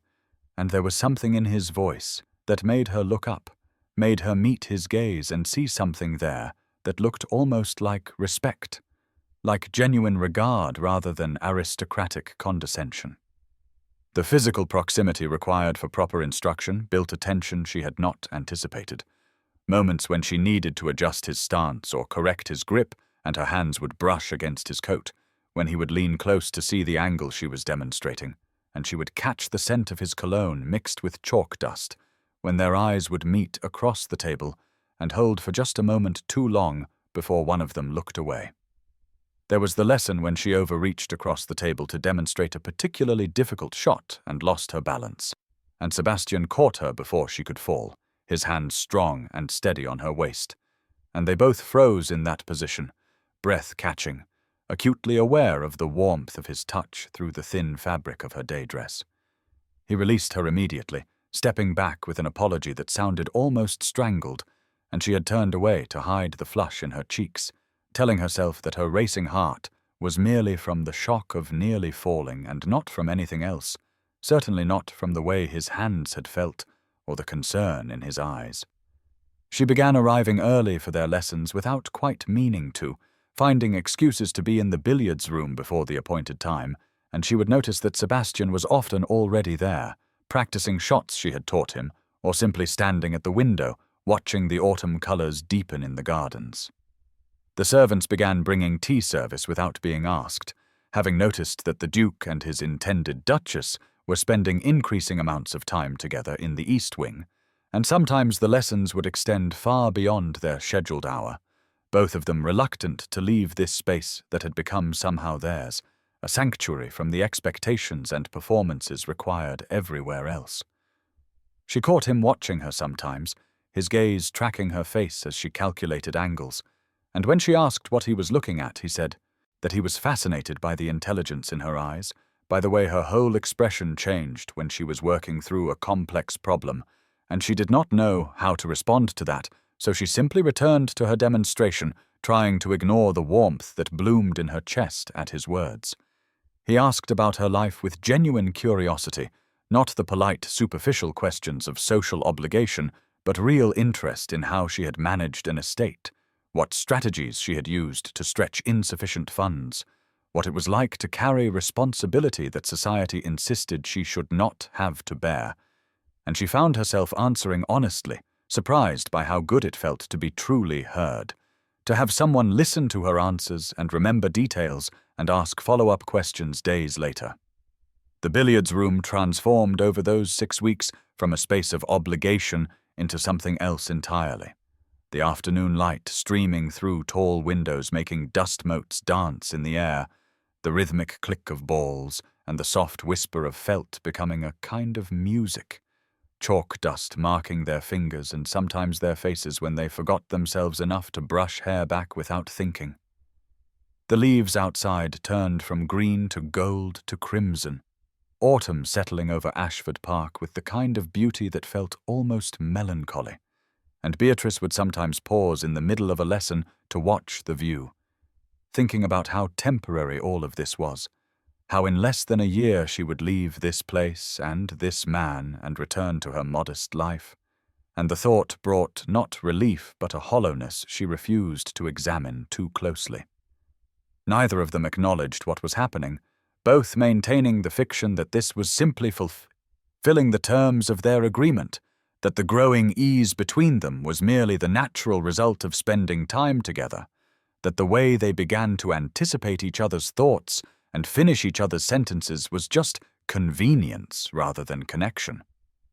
and there was something in his voice that made her look up, made her meet his gaze and see something there that looked almost like respect, like genuine regard rather than aristocratic condescension. The physical proximity required for proper instruction built a tension she had not anticipated. Moments when she needed to adjust his stance or correct his grip and her hands would brush against his coat, when he would lean close to see the angle she was demonstrating, and she would catch the scent of his cologne mixed with chalk dust, when their eyes would meet across the table and hold for just a moment too long before one of them looked away. There was the lesson when she overreached across the table to demonstrate a particularly difficult shot and lost her balance, and Sebastian caught her before she could fall, his hands strong and steady on her waist, and they both froze in that position, breath catching, acutely aware of the warmth of his touch through the thin fabric of her day dress. He released her immediately, stepping back with an apology that sounded almost strangled, and she had turned away to hide the flush in her cheeks, telling herself that her racing heart was merely from the shock of nearly falling and not from anything else, certainly not from the way his hands had felt or the concern in his eyes. She began arriving early for their lessons without quite meaning to, finding excuses to be in the billiards room before the appointed time, and she would notice that Sebastian was often already there, practicing shots she had taught him, or simply standing at the window, watching the autumn colors deepen in the gardens. The servants began bringing tea service without being asked, having noticed that the Duke and his intended Duchess were spending increasing amounts of time together in the East Wing, and sometimes the lessons would extend far beyond their scheduled hour, both of them reluctant to leave this space that had become somehow theirs, a sanctuary from the expectations and performances required everywhere else. She caught him watching her sometimes, his gaze tracking her face as she calculated angles, and when she asked what he was looking at, he said, that he was fascinated by the intelligence in her eyes, by the way her whole expression changed when she was working through a complex problem, and she did not know how to respond to that, so she simply returned to her demonstration, trying to ignore the warmth that bloomed in her chest at his words. He asked about her life with genuine curiosity, not the polite, superficial questions of social obligation, but real interest in how she had managed an estate, what strategies she had used to stretch insufficient funds, what it was like to carry responsibility that society insisted she should not have to bear. And she found herself answering honestly, surprised by how good it felt to be truly heard, to have someone listen to her answers and remember details and ask follow-up questions days later. The billiards room transformed over those 6 weeks from a space of obligation into something else entirely. The afternoon light streaming through tall windows making dust motes dance in the air, the rhythmic click of balls and the soft whisper of felt becoming a kind of music, chalk dust marking their fingers and sometimes their faces when they forgot themselves enough to brush hair back without thinking. The leaves outside turned from green to gold to crimson, autumn settling over Ashford Park with the kind of beauty that felt almost melancholy, and Beatrice would sometimes pause in the middle of a lesson to watch the view, thinking about how temporary all of this was, how in less than a year she would leave this place and this man and return to her modest life. And the thought brought not relief but a hollowness she refused to examine too closely. Neither of them acknowledged what was happening, both maintaining the fiction that this was simply fulfilling the terms of their agreement, that the growing ease between them was merely the natural result of spending time together, that the way they began to anticipate each other's thoughts and finish each other's sentences was just convenience rather than connection.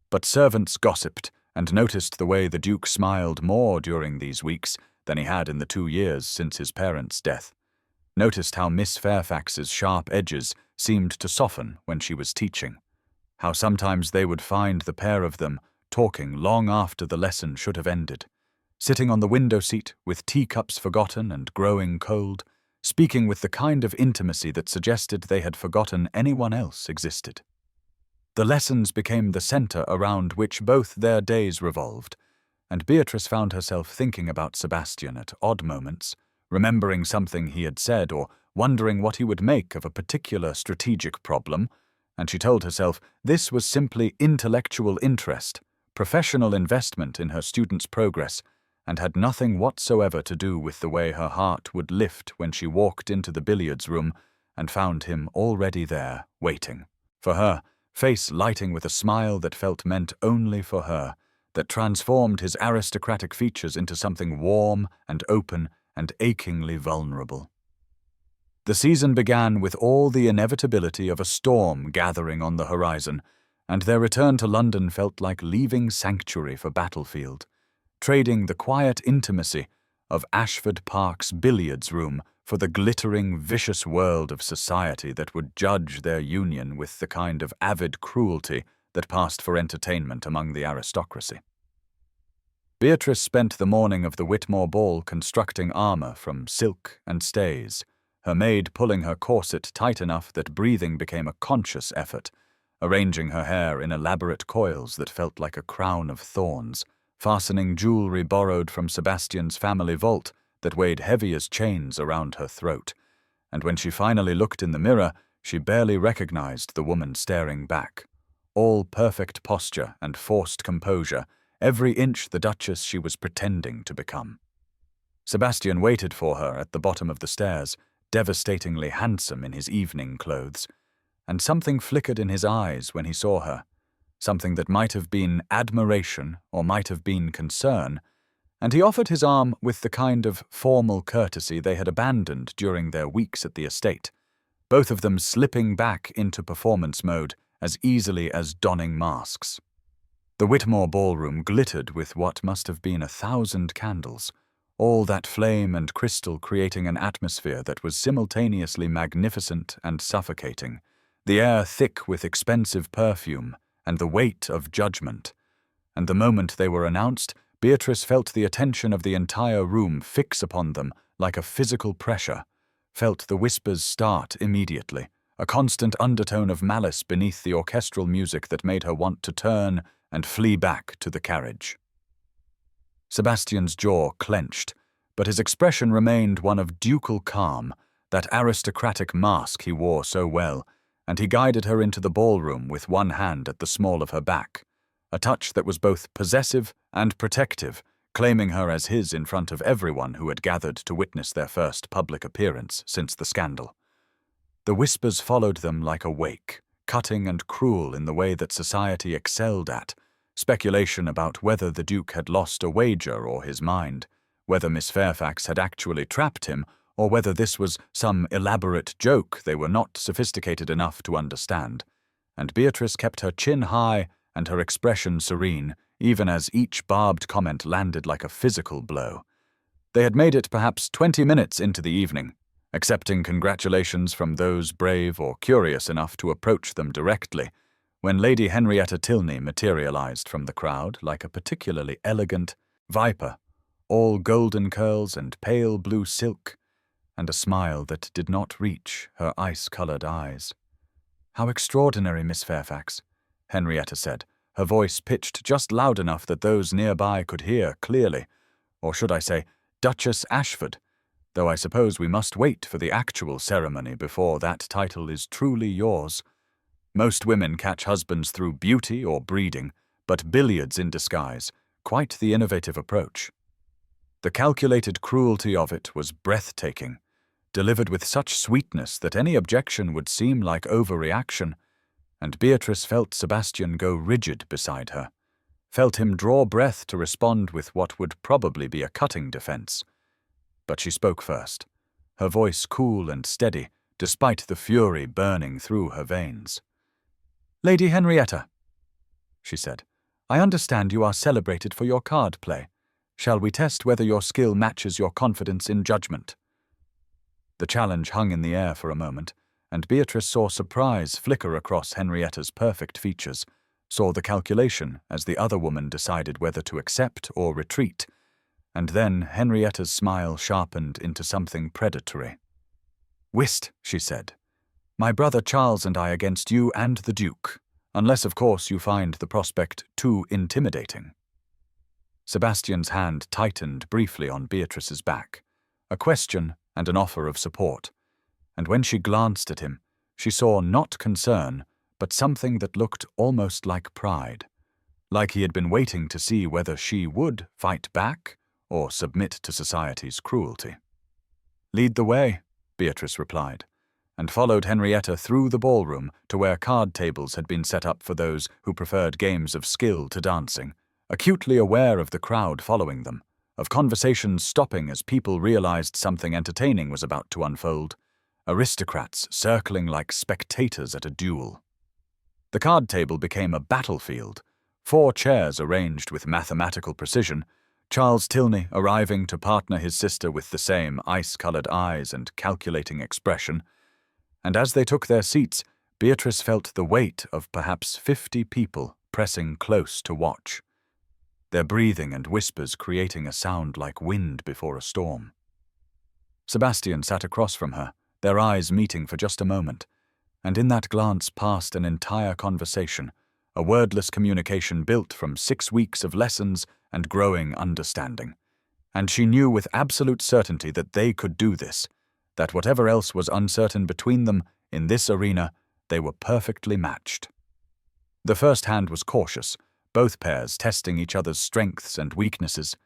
But servants gossiped and noticed the way the Duke smiled more during these weeks than he had in the 2 years since his parents' death, noticed how Miss Fairfax's sharp edges seemed to soften when she was teaching, how sometimes they would find the pair of them talking long after the lesson should have ended, sitting on the window seat with teacups forgotten and growing cold, speaking with the kind of intimacy that suggested they had forgotten anyone else existed. The lessons became the center around which both their days revolved, and Beatrice found herself thinking about Sebastian at odd moments, remembering something he had said or wondering what he would make of a particular strategic problem, and she told herself this was simply intellectual interest, professional investment in her student's progress, and had nothing whatsoever to do with the way her heart would lift when she walked into the billiards room and found him already there, waiting. For her, face lighting with a smile that felt meant only for her, that transformed his aristocratic features into something warm and open and achingly vulnerable. The season began with all the inevitability of a storm gathering on the horizon, and their return to London felt like leaving sanctuary for battlefield, trading the quiet intimacy of Ashford Park's billiards room for the glittering, vicious world of society that would judge their union with the kind of avid cruelty that passed for entertainment among the aristocracy. Beatrice spent the morning of the Whitmore ball constructing armor from silk and stays, her maid pulling her corset tight enough that breathing became a conscious effort, arranging her hair in elaborate coils that felt like a crown of thorns, fastening jewelry borrowed from Sebastian's family vault that weighed heavy as chains around her throat, and when she finally looked in the mirror, she barely recognized the woman staring back. All perfect posture and forced composure, every inch the Duchess she was pretending to become. Sebastian waited for her at the bottom of the stairs, devastatingly handsome in his evening clothes, and something flickered in his eyes when he saw her, something that might have been admiration or might have been concern, and he offered his arm with the kind of formal courtesy they had abandoned during their weeks at the estate, both of them slipping back into performance mode as easily as donning masks. The Whitmore ballroom glittered with what must have been 1,000 candles, all that flame and crystal creating an atmosphere that was simultaneously magnificent and suffocating, the air thick with expensive perfume and the weight of judgment. And the moment they were announced, Beatrice felt the attention of the entire room fix upon them like a physical pressure, felt the whispers start immediately, a constant undertone of malice beneath the orchestral music that made her want to turn and flee back to the carriage. Sebastian's jaw clenched, but his expression remained one of ducal calm, that aristocratic mask he wore so well, and he guided her into the ballroom with one hand at the small of her back, a touch that was both possessive and protective, claiming her as his in front of everyone who had gathered to witness their first public appearance since the scandal. The whispers followed them like a wake, cutting and cruel in the way that society excelled at, speculation about whether the Duke had lost a wager or his mind, whether Miss Fairfax had actually trapped him, or whether this was some elaborate joke they were not sophisticated enough to understand, and Beatrice kept her chin high and her expression serene, even as each barbed comment landed like a physical blow. They had made it perhaps 20 minutes into the evening, accepting congratulations from those brave or curious enough to approach them directly, when Lady Henrietta Tilney materialized from the crowd like a particularly elegant viper, all golden curls and pale blue silk, and a smile that did not reach her ice-colored eyes. "How extraordinary, Miss Fairfax," Henrietta said, her voice pitched just loud enough that those nearby could hear clearly, or should I say, Duchess Ashford, though I suppose we must wait for the actual ceremony before that title is truly yours. Most women catch husbands through beauty or breeding, but billiards in disguise, quite the innovative approach. The calculated cruelty of it was breathtaking, delivered with such sweetness that any objection would seem like overreaction, and Beatrice felt Sebastian go rigid beside her, felt him draw breath to respond with what would probably be a cutting defense. But she spoke first, her voice cool and steady, despite the fury burning through her veins. "Lady Henrietta," she said, "I understand you are celebrated for your card play. Shall we test whether your skill matches your confidence in judgment?" The challenge hung in the air for a moment, and Beatrice saw surprise flicker across Henrietta's perfect features, saw the calculation as the other woman decided whether to accept or retreat, and then Henrietta's smile sharpened into something predatory. "Whist," she said. "My brother Charles and I against you and the Duke, unless of course you find the prospect too intimidating." Sebastian's hand tightened briefly on Beatrice's back, a question and an offer of support, and when she glanced at him, she saw not concern, but something that looked almost like pride, like he had been waiting to see whether she would fight back or submit to society's cruelty. "Lead the way," Beatrice replied, and followed Henrietta through the ballroom to where card tables had been set up for those who preferred games of skill to dancing, acutely aware of the crowd following them, of conversations stopping as people realized something entertaining was about to unfold, aristocrats circling like spectators at a duel. The card table became a battlefield, 4 chairs arranged with mathematical precision, Charles Tilney arriving to partner his sister with the same ice-colored eyes and calculating expression, and as they took their seats, Beatrice felt the weight of perhaps 50 people pressing close to watch, their breathing and whispers creating a sound like wind before a storm. Sebastian sat across from her, their eyes meeting for just a moment, and in that glance passed an entire conversation, a wordless communication built from 6 weeks of lessons and growing understanding. And she knew with absolute certainty that they could do this, that whatever else was uncertain between them, in this arena, they were perfectly matched. The first hand was cautious, both pairs testing each other's strengths and weaknesses,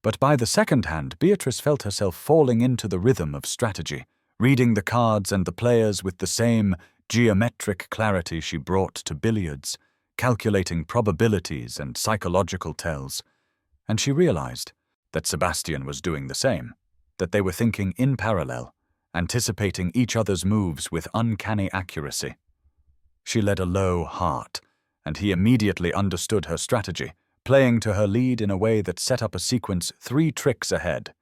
but by the second hand, Beatrice felt herself falling into the rhythm of strategy, reading the cards and the players with the same geometric clarity she brought to billiards, calculating probabilities and psychological tells, and she realized that Sebastian was doing the same, that they were thinking in parallel, anticipating each other's moves with uncanny accuracy. She led a low heart, and he immediately understood her strategy, playing to her lead in a way that set up a sequence 3 tricks ahead.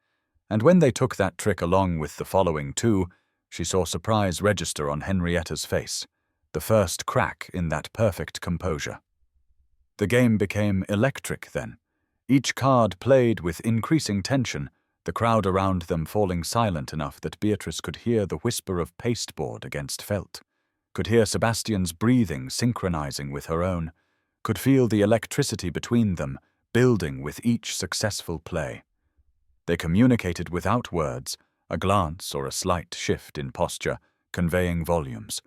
And when they took that trick along with the following 2, she saw surprise register on Henrietta's face, the first crack in that perfect composure. The game became electric then, each card played with increasing tension, the crowd around them falling silent enough that Beatrice could hear the whisper of pasteboard against felt, could hear Sebastian's breathing synchronizing with her own, could feel the electricity between them building with each successful play. They communicated without words, a glance or a slight shift in posture, conveying volumes.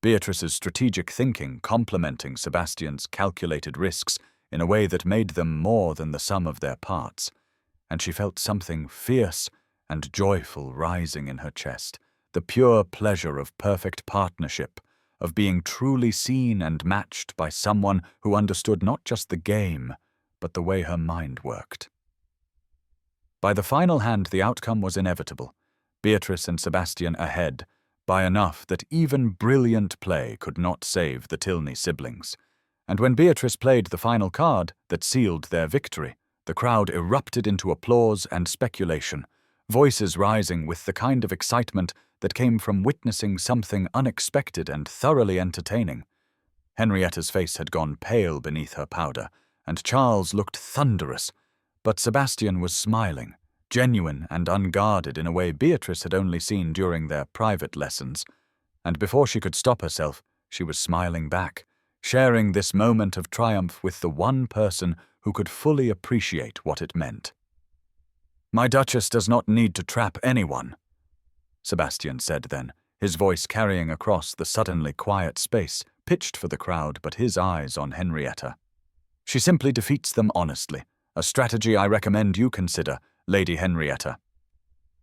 Beatrice's strategic thinking complementing Sebastian's calculated risks in a way that made them more than the sum of their parts, and she felt something fierce and joyful rising in her chest, the pure pleasure of perfect partnership, of being truly seen and matched by someone who understood not just the game, but the way her mind worked. By the final hand, the outcome was inevitable. Beatrice and Sebastian ahead, by enough that even brilliant play could not save the Tilney siblings. And when Beatrice played the final card that sealed their victory, the crowd erupted into applause and speculation, voices rising with the kind of excitement that came from witnessing something unexpected and thoroughly entertaining. Henrietta's face had gone pale beneath her powder, and Charles looked thunderous, but Sebastian was smiling, genuine and unguarded in a way Beatrice had only seen during their private lessons, and before she could stop herself, she was smiling back, sharing this moment of triumph with the one person who could fully appreciate what it meant. "My Duchess does not need to trap anyone," Sebastian said then, his voice carrying across the suddenly quiet space, pitched for the crowd but his eyes on Henrietta. "She simply defeats them honestly, a strategy I recommend you consider, Lady Henrietta."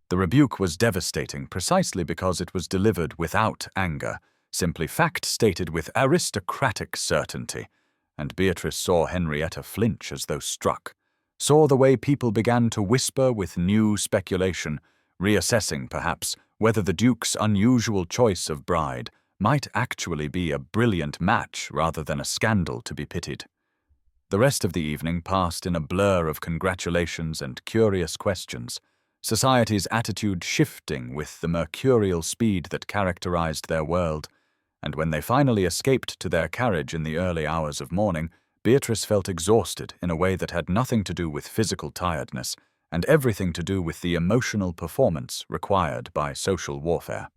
The rebuke was devastating precisely because it was delivered without anger, simply fact stated with aristocratic certainty, and Beatrice saw Henrietta flinch as though struck, saw the way people began to whisper with new speculation, reassessing, perhaps, whether the Duke's unusual choice of bride might actually be a brilliant match rather than a scandal to be pitied. The rest of the evening passed in a blur of congratulations and curious questions, society's attitude shifting with the mercurial speed that characterized their world, and when they finally escaped to their carriage in the early hours of morning, Beatrice felt exhausted in a way that had nothing to do with physical tiredness and everything to do with the emotional performance required by social warfare.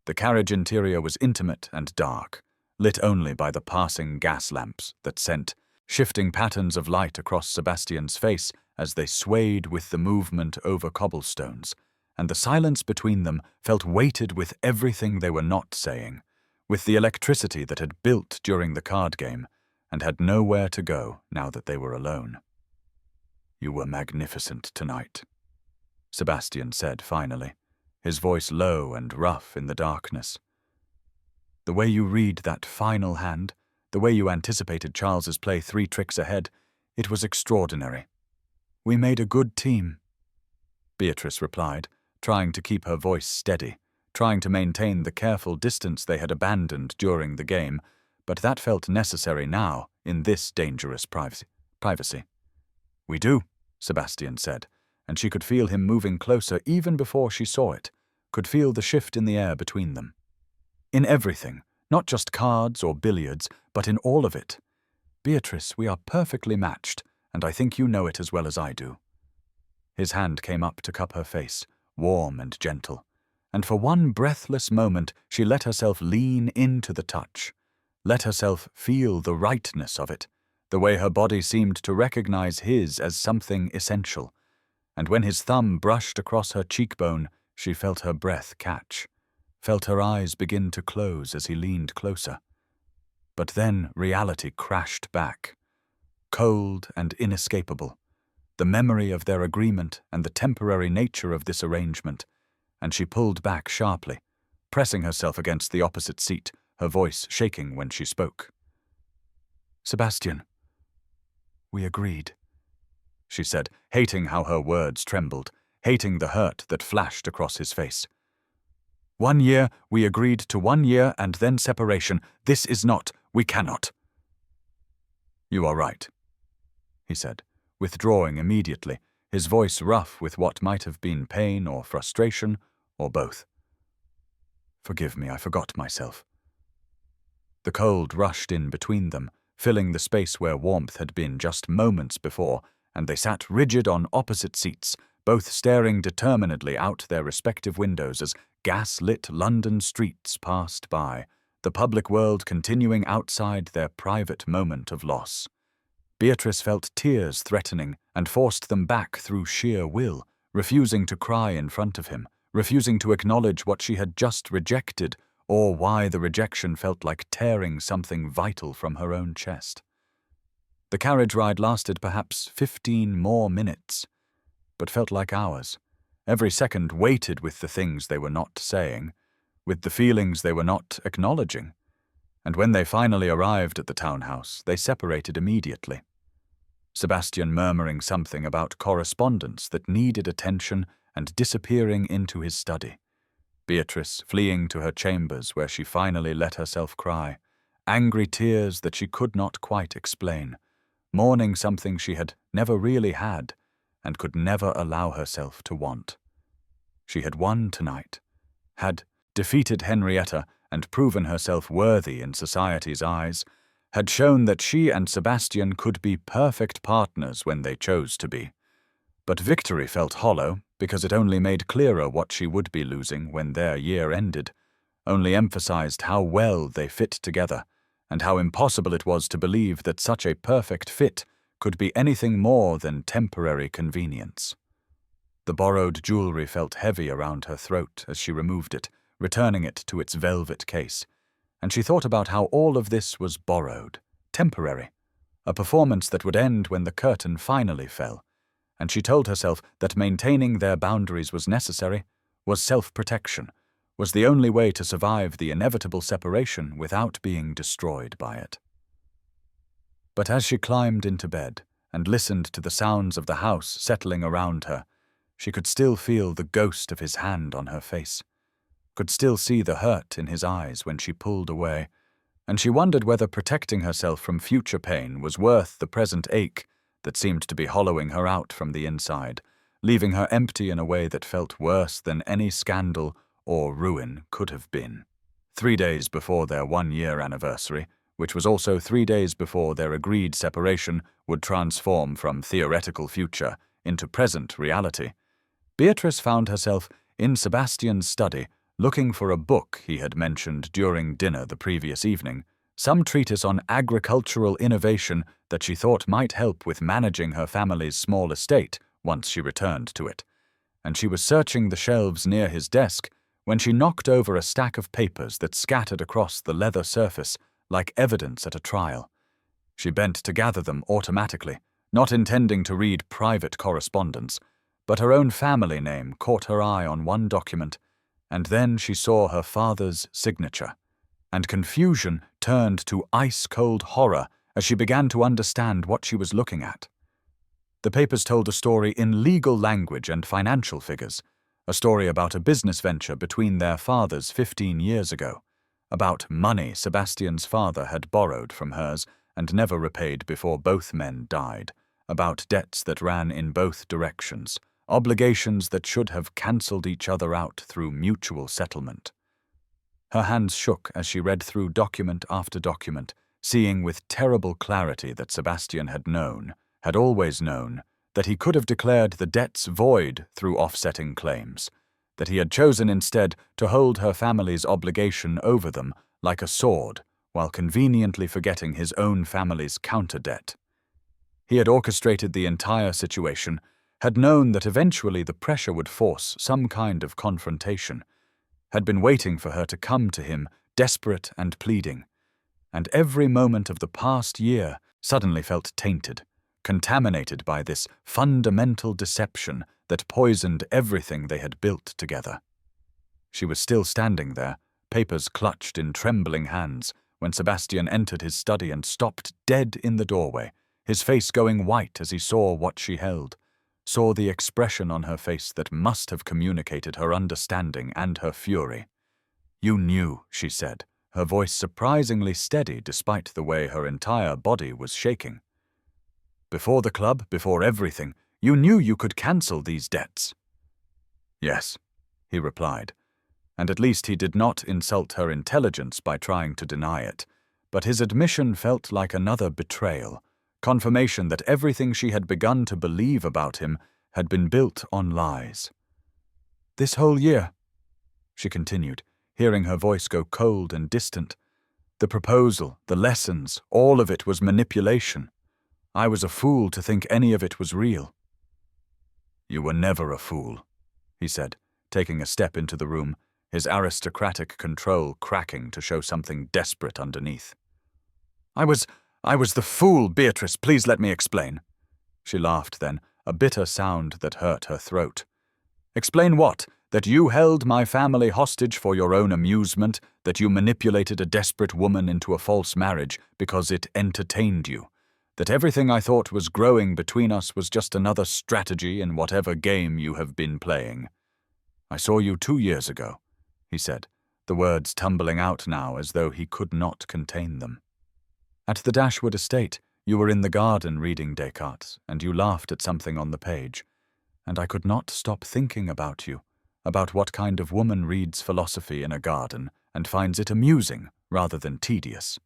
The carriage interior was intimate and dark, lit only by the passing gas lamps that sent shifting patterns of light across Sebastian's face as they swayed with the movement over cobblestones, and the silence between them felt weighted with everything they were not saying, with the electricity that had built during the card game, and had nowhere to go now that they were alone. "You were magnificent tonight," Sebastian said finally, his voice low and rough in the darkness. "The way you read that final hand, the way you anticipated Charles's play 3 tricks ahead, it was extraordinary." "We made a good team," Beatrice replied, trying to keep her voice steady, trying to maintain the careful distance they had abandoned during the game, but that felt necessary now in this dangerous privacy. "We do," Sebastian said, and she could feel him moving closer even before she saw it, could feel the shift in the air between them. "In everything, not just cards or billiards, but in all of it. Beatrice, we are perfectly matched, and I think you know it as well as I do." His hand came up to cup her face, warm and gentle, and for one breathless moment she let herself lean into the touch, let herself feel the rightness of it, the way her body seemed to recognize his as something essential, and when his thumb brushed across her cheekbone, she felt her breath catch, felt her eyes begin to close as he leaned closer. But then reality crashed back, cold and inescapable, the memory of their agreement and the temporary nature of this arrangement, and she pulled back sharply, pressing herself against the opposite seat, her voice shaking when she spoke. "Sebastian, we agreed," she said, hating how her words trembled, hating the hurt that flashed across his face. 1 year, we agreed to 1 year and then separation. This is not, we cannot." "You are right," he said, withdrawing immediately, his voice rough with what might have been pain or frustration, or both. "Forgive me, I forgot myself." The cold rushed in between them, filling the space where warmth had been just moments before, and they sat rigid on opposite seats, both staring determinedly out their respective windows as gas-lit London streets passed by, the public world continuing outside their private moment of loss. Beatrice felt tears threatening and forced them back through sheer will, refusing to cry in front of him, refusing to acknowledge what she had just rejected, or why the rejection felt like tearing something vital from her own chest. The carriage ride lasted perhaps 15 more minutes, but felt like hours. Every second weighted with the things they were not saying, with the feelings they were not acknowledging. And when they finally arrived at the townhouse, they separated immediately. Sebastian murmuring something about correspondence that needed attention and disappearing into his study. Beatrice fleeing to her chambers where she finally let herself cry, angry tears that she could not quite explain, mourning something she had never really had and could never allow herself to want. She had won tonight, had defeated Henrietta and proven herself worthy in society's eyes, had shown that she and Sebastian could be perfect partners when they chose to be. But victory felt hollow because it only made clearer what she would be losing when their year ended, only emphasized how well they fit together, and how impossible it was to believe that such a perfect fit could be anything more than temporary convenience. The borrowed jewelry felt heavy around her throat as she removed it, returning it to its velvet case, and she thought about how all of this was borrowed, temporary, a performance that would end when the curtain finally fell, and she told herself that maintaining their boundaries was necessary, was self-protection, was the only way to survive the inevitable separation without being destroyed by it. But as she climbed into bed and listened to the sounds of the house settling around her, she could still feel the ghost of his hand on her face, could still see the hurt in his eyes when she pulled away, and she wondered whether protecting herself from future pain was worth the present ache that seemed to be hollowing her out from the inside, leaving her empty in a way that felt worse than any scandal or ruin could have been. 3 days before their 1-year anniversary, which was also 3 days before their agreed separation would transform from theoretical future into present reality, Beatrice found herself in Sebastian's study looking for a book he had mentioned during dinner the previous evening, some treatise on agricultural innovation that she thought might help with managing her family's small estate once she returned to it. And she was searching the shelves near his desk when she knocked over a stack of papers that scattered across the leather surface like evidence at a trial. She bent to gather them automatically, not intending to read private correspondence, but her own family name caught her eye on one document, and then she saw her father's signature, and confusion turned to ice-cold horror as she began to understand what she was looking at. The papers told a story in legal language and financial figures, a story about a business venture between their fathers 15 years ago, about money Sebastian's father had borrowed from hers and never repaid before both men died, about debts that ran in both directions, obligations that should have cancelled each other out through mutual settlement. Her hands shook as she read through document after document, seeing with terrible clarity that Sebastian had always known, that he could have declared the debts void through offsetting claims, that he had chosen instead to hold her family's obligation over them like a sword while conveniently forgetting his own family's counter-debt. He had orchestrated the entire situation, had known that eventually the pressure would force some kind of confrontation, had been waiting for her to come to him, desperate and pleading, and every moment of the past year suddenly felt tainted, contaminated by this fundamental deception that poisoned everything they had built together. She was still standing there, papers clutched in trembling hands, when Sebastian entered his study and stopped dead in the doorway, his face going white as he saw what she held, saw the expression on her face that must have communicated her understanding and her fury. "You knew," she said, her voice surprisingly steady despite the way her entire body was shaking. "Before the club, before everything, you knew you could cancel these debts." "Yes," he replied, and at least he did not insult her intelligence by trying to deny it, but his admission felt like another betrayal, confirmation that everything she had begun to believe about him had been built on lies. "This whole year," she continued, hearing her voice go cold and distant. "The proposal, the lessons, all of it was manipulation. I was a fool to think any of it was real." "You were never a fool," he said, taking a step into the room, his aristocratic control cracking to show something desperate underneath. I was the fool, Beatrice, please let me explain." She laughed then, a bitter sound that hurt her throat. "Explain what? That you held my family hostage for your own amusement, that you manipulated a desperate woman into a false marriage because it entertained you, that everything I thought was growing between us was just another strategy in whatever game you have been playing. I saw you 2 years ago," he said, the words tumbling out now as though he could not contain them. "At the Dashwood estate, you were in the garden reading Descartes, and you laughed at something on the page, and I could not stop thinking about you, about what kind of woman reads philosophy in a garden and finds it amusing rather than tedious."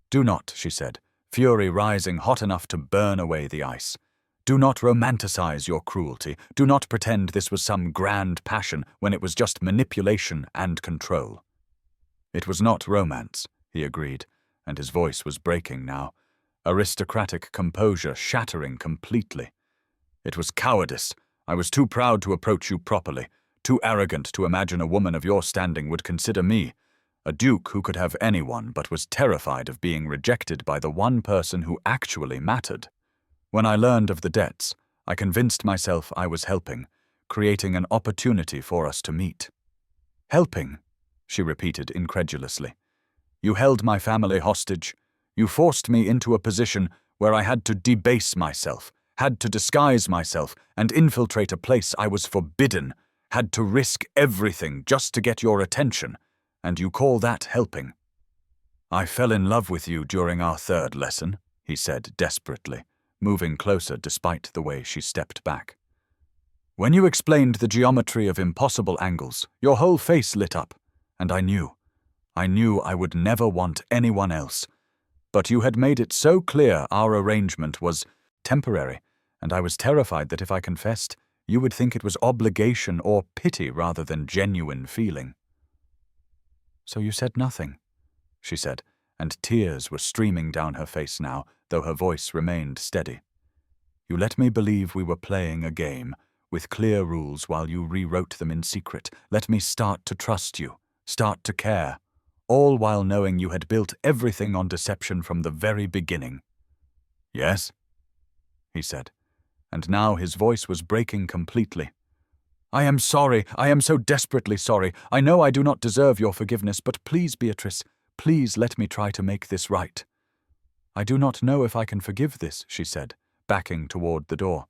"Do not," she said, fury rising hot enough to burn away the ice. "Do not romanticize your cruelty. Do not pretend this was some grand passion when it was just manipulation and control." "It was not romance," he agreed, and his voice was breaking now, aristocratic composure shattering completely. "It was cowardice. I was too proud to approach you properly, too arrogant to imagine a woman of your standing would consider me, a duke who could have anyone but was terrified of being rejected by the one person who actually mattered. When I learned of the debts, I convinced myself I was helping, creating an opportunity for us to meet." "Helping?" she repeated incredulously. "You held my family hostage. You forced me into a position where I had to debase myself, had to disguise myself and infiltrate a place I was forbidden, had to risk everything just to get your attention, and you call that helping?" "I fell in love with you during our 3rd lesson," he said desperately, moving closer despite the way she stepped back. "When you explained the geometry of impossible angles, your whole face lit up, and I knew I would never want anyone else. But you had made it so clear our arrangement was temporary, and I was terrified that if I confessed, you would think it was obligation or pity rather than genuine feeling." "So you said nothing," she said, and tears were streaming down her face now, though her voice remained steady. "You let me believe we were playing a game, with clear rules while you rewrote them in secret. Let me start to trust you, start to care, all while knowing you had built everything on deception from the very beginning." "Yes?" he said, and now his voice was breaking completely. "I am sorry. I am so desperately sorry. I know I do not deserve your forgiveness, but please, Beatrice, please let me try to make this right." "I do not know if I can forgive this," she said, backing toward the door.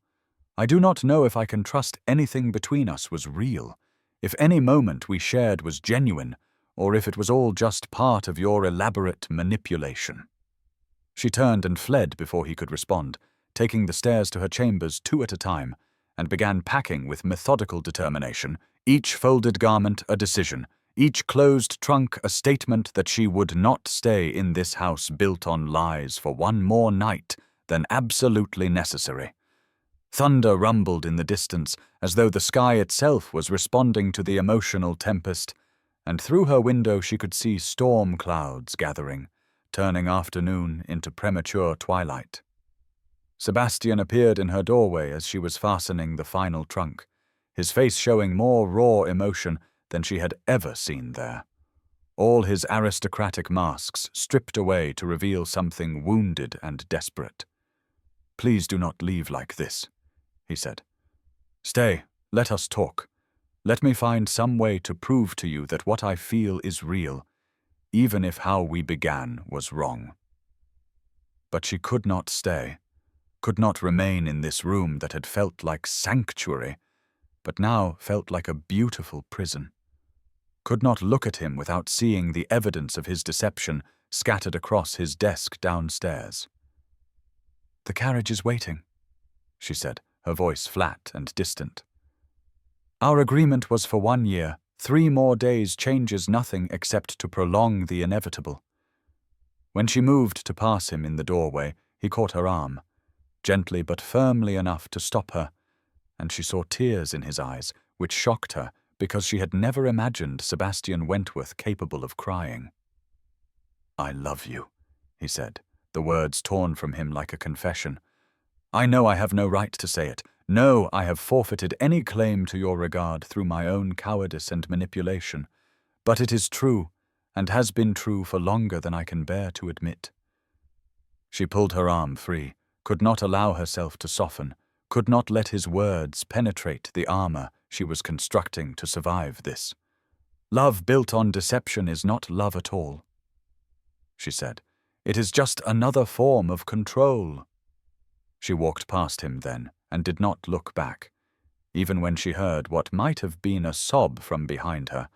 "I do not know if I can trust anything between us was real, if any moment we shared was genuine, or if it was all just part of your elaborate manipulation." She turned and fled before he could respond, taking the stairs to her chambers 2 at a time, and began packing with methodical determination, each folded garment a decision, each closed trunk a statement that she would not stay in this house built on lies for one more night than absolutely necessary. Thunder rumbled in the distance, as though the sky itself was responding to the emotional tempest, and through her window she could see storm clouds gathering, turning afternoon into premature twilight. Sebastian appeared in her doorway as she was fastening the final trunk, his face showing more raw emotion than she had ever seen there. All his aristocratic masks stripped away to reveal something wounded and desperate. "Please do not leave like this," he said. "Stay, let us talk. Let me find some way to prove to you that what I feel is real, even if how we began was wrong." But she could not stay, could not remain in this room that had felt like sanctuary, but now felt like a beautiful prison. Could not look at him without seeing the evidence of his deception scattered across his desk downstairs. "The carriage is waiting," she said, her voice flat and distant. "Our agreement was for 1 year. 3 more days changes nothing except to prolong the inevitable." When she moved to pass him in the doorway, he caught her arm, gently but firmly enough to stop her, and she saw tears in his eyes, which shocked her because she had never imagined Sebastian Wentworth capable of crying. "I love you," he said, the words torn from him like a confession. "I know I have no right to say it. No, I have forfeited any claim to your regard through my own cowardice and manipulation. But it is true, and has been true for longer than I can bear to admit." She pulled her arm free, could not allow herself to soften, could not let his words penetrate the armor she was constructing to survive this. "Love built on deception is not love at all," she said. "It is just another form of control." She walked past him then, and did not look back, even when she heard what might have been a sob from behind her,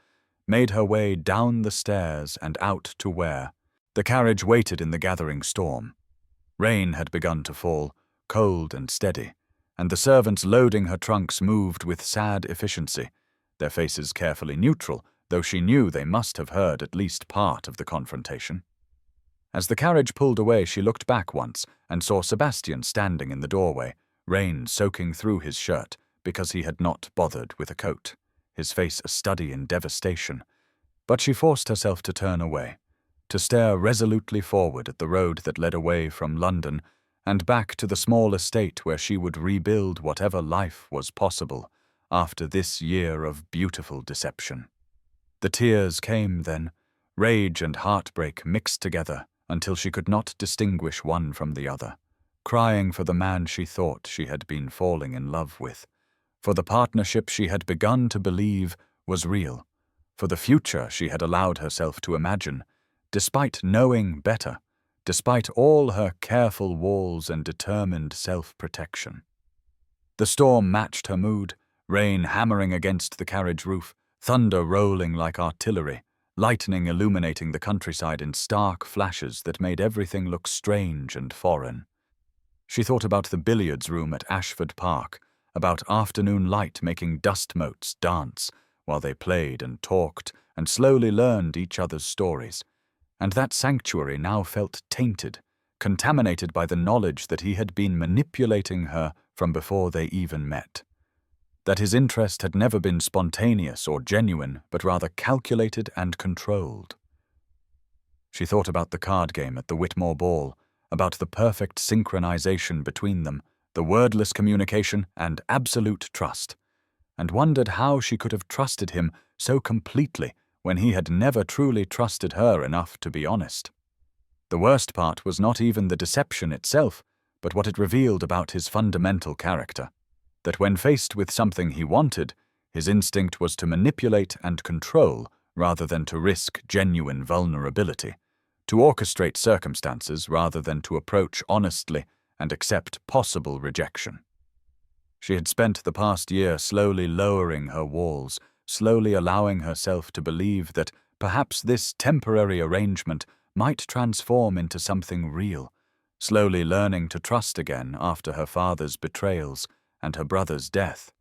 made her way down the stairs and out to where the carriage waited in the gathering storm. Rain had begun to fall, cold and steady, and the servants loading her trunks moved with sad efficiency, their faces carefully neutral, though she knew they must have heard at least part of the confrontation. As the carriage pulled away, she looked back once and saw Sebastian standing in the doorway, rain soaking through his shirt because he had not bothered with a coat, his face a study in devastation. But she forced herself to turn away, to stare resolutely forward at the road that led away from London and back to the small estate where she would rebuild whatever life was possible after this year of beautiful deception. The tears came then, rage and heartbreak mixed together until she could not distinguish one from the other, crying for the man she thought she had been falling in love with, for the partnership she had begun to believe was real, for the future she had allowed herself to imagine, despite knowing better, despite all her careful walls and determined self-protection. The storm matched her mood, rain hammering against the carriage roof, thunder rolling like artillery, lightning illuminating the countryside in stark flashes that made everything look strange and foreign. She thought about the billiards room at Ashford Park, about afternoon light making dust motes dance while they played and talked and slowly learned each other's stories, and that sanctuary now felt tainted, contaminated by the knowledge that he had been manipulating her from before they even met, that his interest had never been spontaneous or genuine, but rather calculated and controlled. She thought about the card game at the Whitmore ball, about the perfect synchronization between them, the wordless communication and absolute trust, and wondered how she could have trusted him so completely when he had never truly trusted her enough to be honest. The worst part was not even the deception itself, but what it revealed about his fundamental character, that when faced with something he wanted, his instinct was to manipulate and control rather than to risk genuine vulnerability, to orchestrate circumstances rather than to approach honestly and accept possible rejection. She had spent the past year slowly lowering her walls, slowly allowing herself to believe that perhaps this temporary arrangement might transform into something real, slowly learning to trust again after her father's betrayals and her brother's death.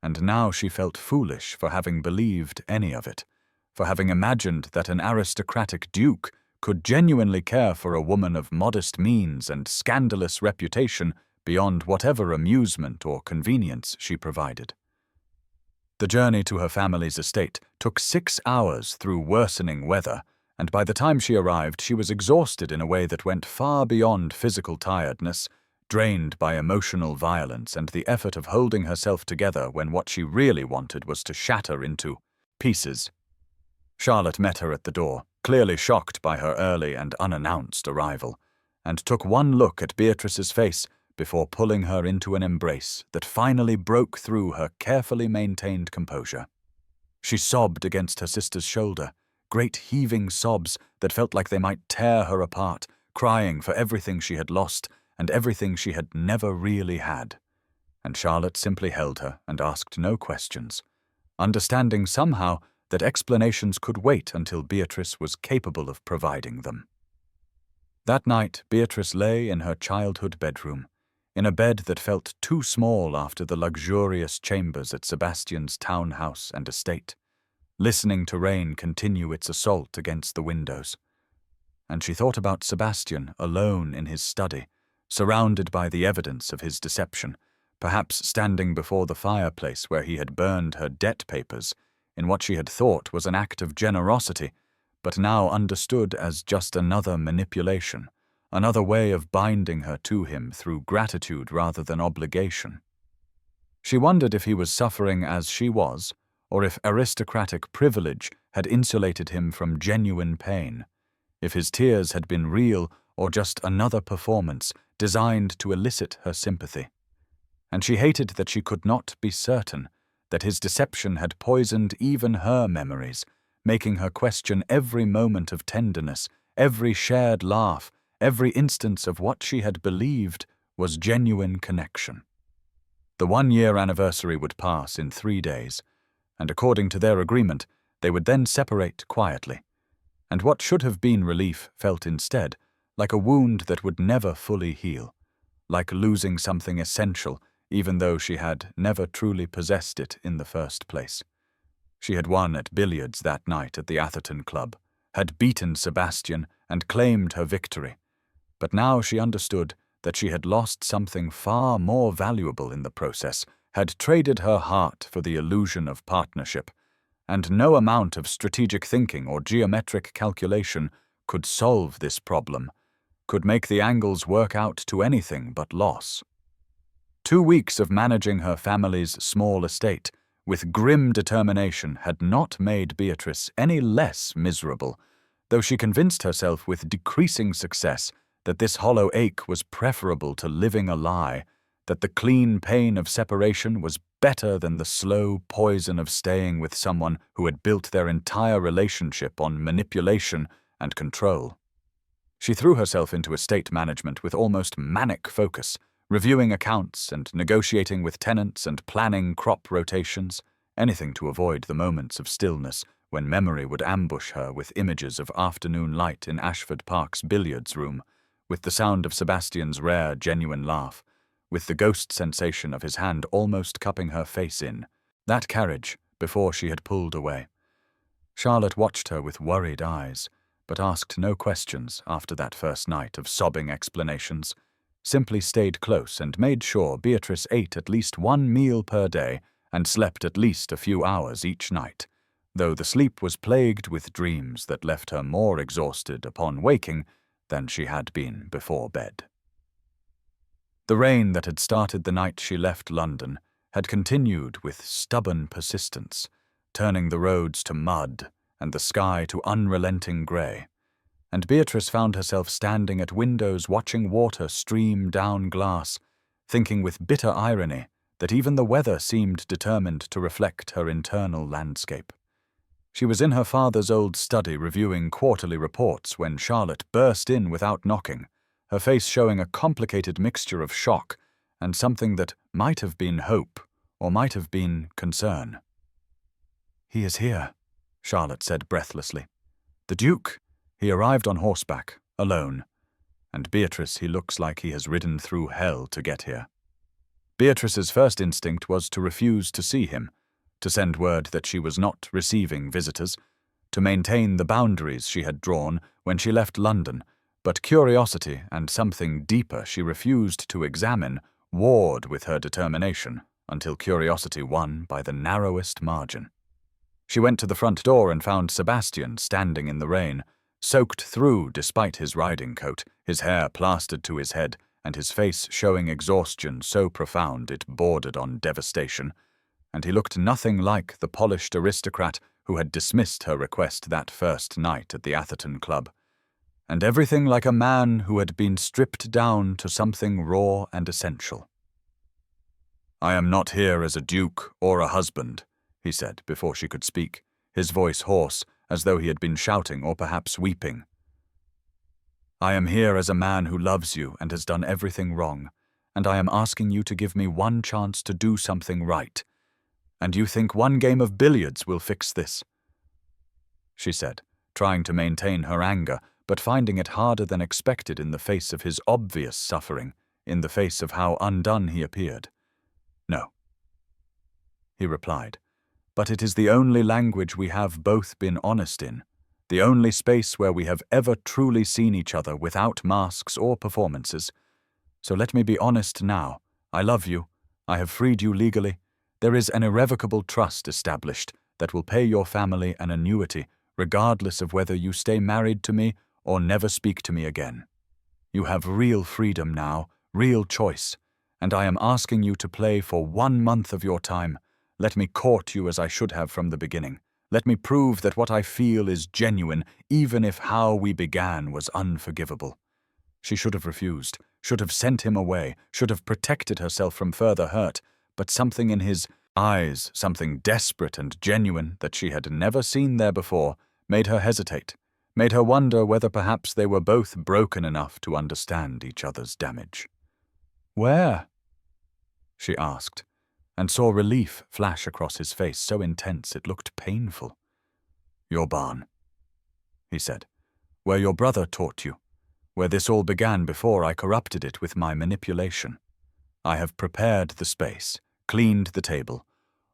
And now she felt foolish for having believed any of it, for having imagined that an aristocratic duke could genuinely care for a woman of modest means and scandalous reputation beyond whatever amusement or convenience she provided. The journey to her family's estate took 6 hours through worsening weather, and by the time she arrived she was exhausted in a way that went far beyond physical tiredness, drained by emotional violence and the effort of holding herself together when what she really wanted was to shatter into pieces. Charlotte met her at the door, clearly shocked by her early and unannounced arrival, and took one look at Beatrice's face before pulling her into an embrace that finally broke through her carefully maintained composure. She sobbed against her sister's shoulder, great heaving sobs that felt like they might tear her apart, crying for everything she had lost and everything she had never really had. And Charlotte simply held her and asked no questions, understanding somehow that explanations could wait until Beatrice was capable of providing them. That night, Beatrice lay in her childhood bedroom, in a bed that felt too small after the luxurious chambers at Sebastian's townhouse and estate, listening to rain continue its assault against the windows. And she thought about Sebastian alone in his study, surrounded by the evidence of his deception, perhaps standing before the fireplace where he had burned her debt papers in what she had thought was an act of generosity, but now understood as just another manipulation, another way of binding her to him through gratitude rather than obligation. She wondered if he was suffering as she was, or if aristocratic privilege had insulated him from genuine pain, if his tears had been real or just another performance designed to elicit her sympathy. And she hated that she could not be certain, that his deception had poisoned even her memories, making her question every moment of tenderness, every shared laugh, every instance of what she had believed was genuine connection. The 1-year anniversary would pass in 3 days, and according to their agreement, they would then separate quietly. And what should have been relief felt instead like a wound that would never fully heal, like losing something essential even though she had never truly possessed it in the first place. She had won at billiards that night at the Atherton Club, had beaten Sebastian and claimed her victory, but now she understood that she had lost something far more valuable in the process, had traded her heart for the illusion of partnership, and no amount of strategic thinking or geometric calculation could solve this problem, could make the angles work out to anything but loss. 2 weeks of managing her family's small estate with grim determination had not made Beatrice any less miserable, though she convinced herself with decreasing success that this hollow ache was preferable to living a lie, that the clean pain of separation was better than the slow poison of staying with someone who had built their entire relationship on manipulation and control. She threw herself into estate management with almost manic focus, reviewing accounts and negotiating with tenants and planning crop rotations, anything to avoid the moments of stillness when memory would ambush her with images of afternoon light in Ashford Park's billiards room, with the sound of Sebastian's rare, genuine laugh, with the ghost sensation of his hand almost cupping her face in, that carriage before she had pulled away. Charlotte watched her with worried eyes, but asked no questions after that first night of sobbing explanations, simply stayed close and made sure Beatrice ate at least 1 meal per day and slept at least a few hours each night, though the sleep was plagued with dreams that left her more exhausted upon waking than she had been before bed. The rain that had started the night she left London had continued with stubborn persistence, turning the roads to mud and the sky to unrelenting grey, and Beatrice found herself standing at windows watching water stream down glass, thinking with bitter irony that even the weather seemed determined to reflect her internal landscape. She was in her father's old study reviewing quarterly reports when Charlotte burst in without knocking, her face showing a complicated mixture of shock and something that might have been hope or might have been concern. "He is here," Charlotte said breathlessly. "The Duke. He arrived on horseback, alone. And Beatrice, he looks like he has ridden through hell to get here." Beatrice's first instinct was to refuse to see him, to send word that she was not receiving visitors, to maintain the boundaries she had drawn when she left London, but curiosity and something deeper she refused to examine warred with her determination until curiosity won by the narrowest margin. She went to the front door and found Sebastian standing in the rain, soaked through despite his riding coat, his hair plastered to his head, and his face showing exhaustion so profound it bordered on devastation, and he looked nothing like the polished aristocrat who had dismissed her request that first night at the Atherton Club, and everything like a man who had been stripped down to something raw and essential. "I am not here as a duke or a husband," he said before she could speak, his voice hoarse, as though he had been shouting or perhaps weeping. "I am here as a man who loves you and has done everything wrong, and I am asking you to give me one chance to do something right. And you think 1 game of billiards will fix this?" she said, trying to maintain her anger, but finding it harder than expected in the face of his obvious suffering, in the face of how undone he appeared. "No," he replied, "but it is the only language we have both been honest in, the only space where we have ever truly seen each other without masks or performances. So let me be honest now. I love you, I have freed you legally. There is an irrevocable trust established that will pay your family an annuity regardless of whether you stay married to me or never speak to me again. You have real freedom now, real choice, and I am asking you to play for 1 month of your time. Let me court you as I should have from the beginning. Let me prove that what I feel is genuine, even if how we began was unforgivable. She should have refused, should have sent him away, should have protected herself from further hurt, but something in his eyes, something desperate and genuine that she had never seen there before, made her hesitate, made her wonder whether perhaps they were both broken enough to understand each other's damage. "Where?" she asked, and saw relief flash across his face so intense it looked painful. "Your barn," he said, "where your brother taught you, where this all began before I corrupted it with my manipulation. I have prepared the space, cleaned the table.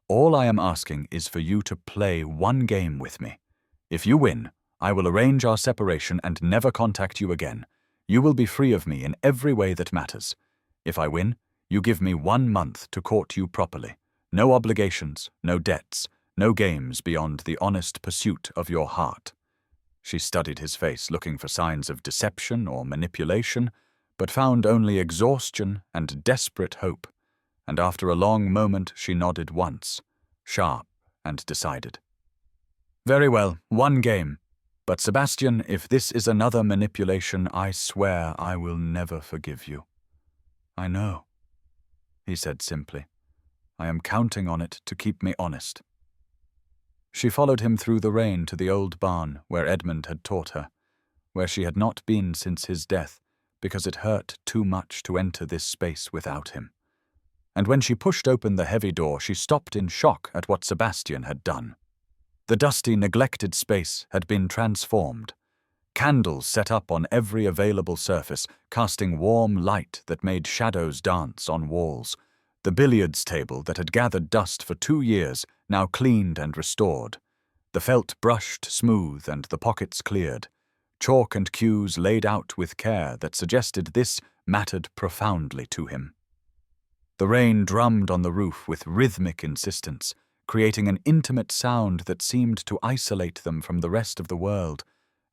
All I am asking is for you to play 1 game with me. If you win, I will arrange our separation and never contact you again. You will be free of me in every way that matters. If I win, you give me 1 month to court you properly. No obligations, no debts, no games beyond the honest pursuit of your heart." She studied his face, looking for signs of deception or manipulation, but found only exhaustion and desperate hope, and after a long moment she nodded once, sharp and decided. "Very well, 1 game. But Sebastian, if this is another manipulation, I swear I will never forgive you." "I know," he said simply. "I am counting on it to keep me honest." She followed him through the rain to the old barn where Edmund had taught her, where she had not been since his death because it hurt too much to enter this space without him. And when she pushed open the heavy door, she stopped in shock at what Sebastian had done. The dusty, neglected space had been transformed. Candles set up on every available surface, casting warm light that made shadows dance on walls. The billiards table that had gathered dust for 2 years, now cleaned and restored. The felt brushed smooth and the pockets cleared. Chalk and cues laid out with care that suggested this mattered profoundly to him. The rain drummed on the roof with rhythmic insistence, creating an intimate sound that seemed to isolate them from the rest of the world,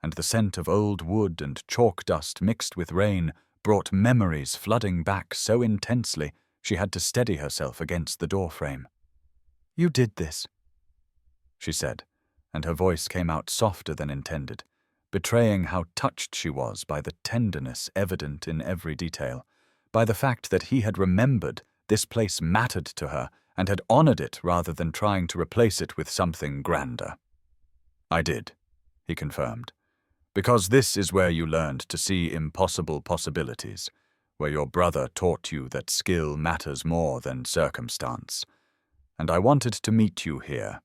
and the scent of old wood and chalk dust mixed with rain brought memories flooding back so intensely she had to steady herself against the doorframe. "You did this," she said, and her voice came out softer than intended, betraying how touched she was by the tenderness evident in every detail, by the fact that he had remembered this place mattered to her and had honored it rather than trying to replace it with something grander. "I did," he confirmed, "because this is where you learned to see impossible possibilities, where your brother taught you that skill matters more than circumstance. And I wanted to meet you here,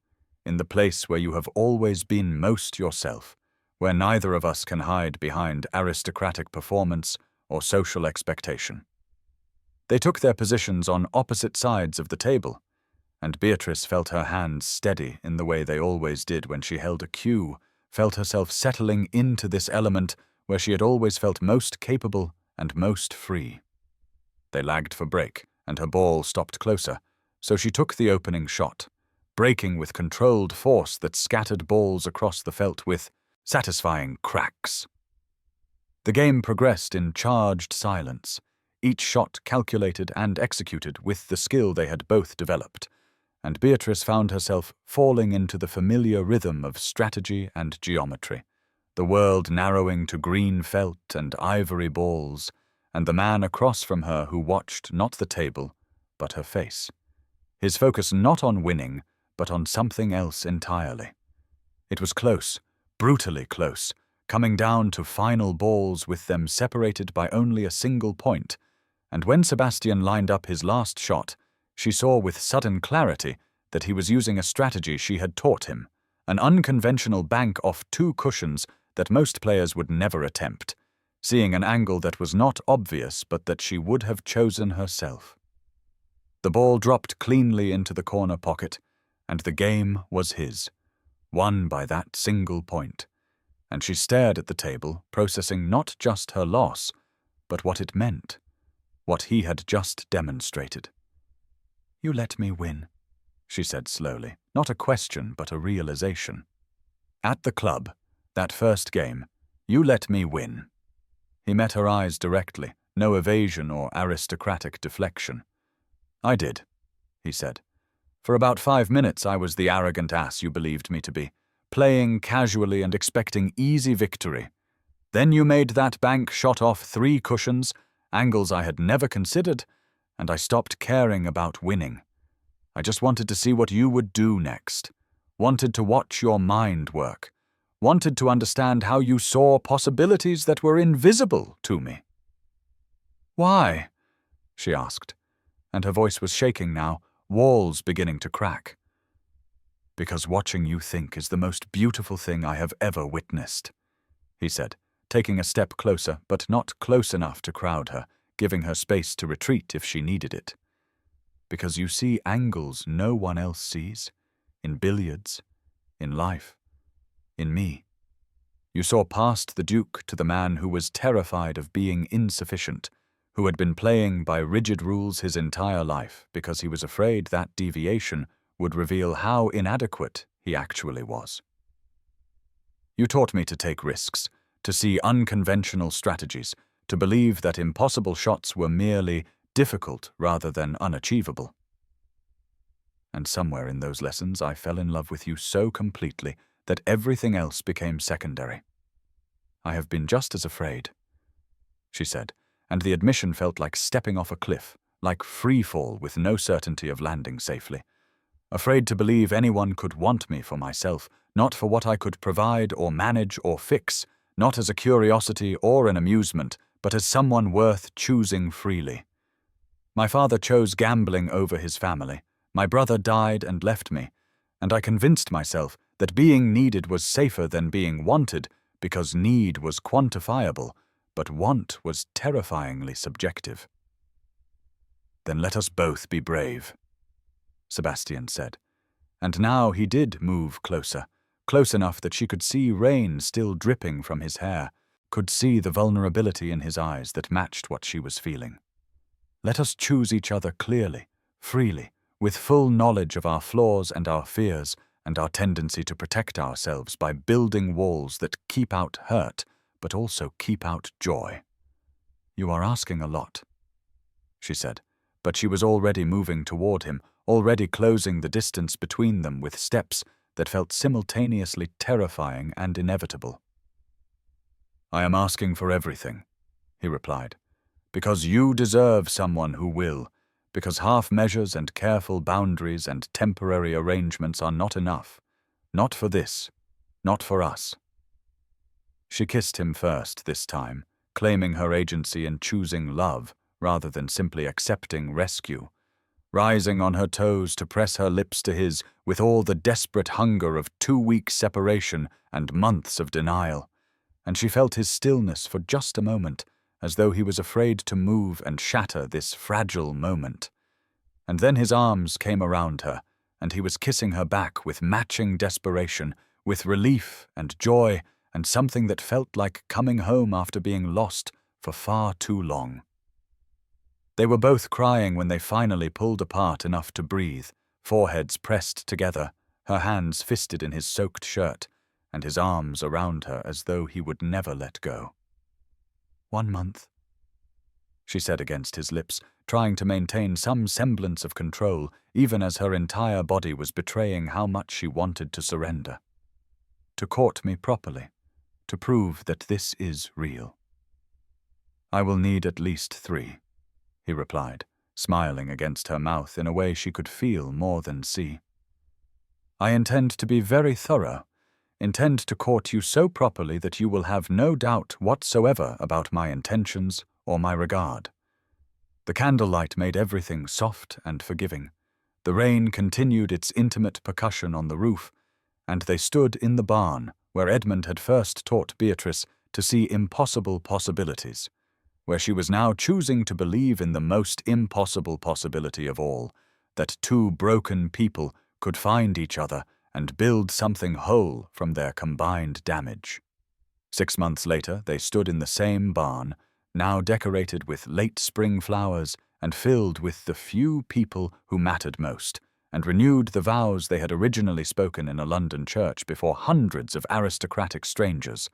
in the place where you have always been most yourself, where neither of us can hide behind aristocratic performance or social expectation." They took their positions on opposite sides of the table, and Beatrice felt her hands steady in the way they always did when she held a cue, felt herself settling into this element where she had always felt most capable and most free. They lagged for break, and her ball stopped closer, so she took the opening shot, breaking with controlled force that scattered balls across the felt with satisfying cracks. The game progressed in charged silence, each shot calculated and executed with the skill they had both developed, and Beatrice found herself falling into the familiar rhythm of strategy and geometry, the world narrowing to green felt and ivory balls, and the man across from her who watched not the table, but her face, his focus not on winning, but on something else entirely. It was close, brutally close, coming down to final balls with them separated by only a single point, and when Sebastian lined up his last shot, she saw with sudden clarity that he was using a strategy she had taught him, an unconventional bank off 2 cushions that most players would never attempt, seeing an angle that was not obvious but that she would have chosen herself. The ball dropped cleanly into the corner pocket, and the game was his, won by that single point, and she stared at the table, processing not just her loss, but what it meant, what he had just demonstrated. You let me win, she said slowly, not a question but a realization. At the club, that first game, you let me win. He met her eyes directly, no evasion or aristocratic deflection. I did, he said. For about 5 minutes I was the arrogant ass you believed me to be, playing casually and expecting easy victory. Then you made that bank shot off 3 cushions, angles I had never considered, and I stopped caring about winning. I just wanted to see what you would do next. Wanted to watch your mind work. Wanted to understand how you saw possibilities that were invisible to me. Why? She asked, and her voice was shaking now, walls beginning to crack. Because watching you think is the most beautiful thing I have ever witnessed, he said, taking a step closer, but not close enough to crowd her, giving her space to retreat if she needed it. Because you see angles no one else sees, in billiards, in life, in me. You saw past the Duke to the man who was terrified of being insufficient, who had been playing by rigid rules his entire life because he was afraid that deviation would reveal how inadequate he actually was. You taught me to take risks, to see unconventional strategies, to believe that impossible shots were merely difficult rather than unachievable. And somewhere in those lessons I fell in love with you so completely that everything else became secondary. I have been just as afraid, she said, and the admission felt like stepping off a cliff, like free fall with no certainty of landing safely. Afraid to believe anyone could want me for myself, not for what I could provide or manage or fix, not as a curiosity or an amusement, but as someone worth choosing freely. My father chose gambling over his family. My brother died and left me, and I convinced myself that being needed was safer than being wanted because need was quantifiable, but want was terrifyingly subjective. Then let us both be brave, Sebastian said. And now he did move closer, close enough that she could see rain still dripping from his hair, could see the vulnerability in his eyes that matched what she was feeling. Let us choose each other clearly, freely, with full knowledge of our flaws and our fears and our tendency to protect ourselves by building walls that keep out hurt, but also keep out joy. You are asking a lot, she said, but she was already moving toward him, already closing the distance between them with steps that felt simultaneously terrifying and inevitable. I am asking for everything, he replied, because you deserve someone who will, because half measures and careful boundaries and temporary arrangements are not enough. Not for this, not for us. She kissed him first this time, claiming her agency in choosing love rather than simply accepting rescue, rising on her toes to press her lips to his with all the desperate hunger of 2 weeks separation and months of denial. And she felt his stillness for just a moment, as though he was afraid to move and shatter this fragile moment. And then his arms came around her, and he was kissing her back with matching desperation, with relief and joy, and something that felt like coming home after being lost for far too long. They were both crying when they finally pulled apart enough to breathe, foreheads pressed together, her hands fisted in his soaked shirt, and his arms around her as though he would never let go. 1 month, she said against his lips, trying to maintain some semblance of control, even as her entire body was betraying how much she wanted to surrender. To court me properly, to prove that this is real. I will need at least 3, he replied, smiling against her mouth in a way she could feel more than see. I intend to be very thorough, intend to court you so properly that you will have no doubt whatsoever about my intentions or my regard. The candlelight made everything soft and forgiving. The rain continued its intimate percussion on the roof, and they stood in the barn where Edmund had first taught Beatrice to see impossible possibilities, where she was now choosing to believe in the most impossible possibility of all, that 2 broken people could find each other and build something whole from their combined damage. 6 months later, they stood in the same barn, now decorated with late spring flowers and filled with the few people who mattered most, and renewed the vows they had originally spoken in a London church before hundreds of aristocratic strangers.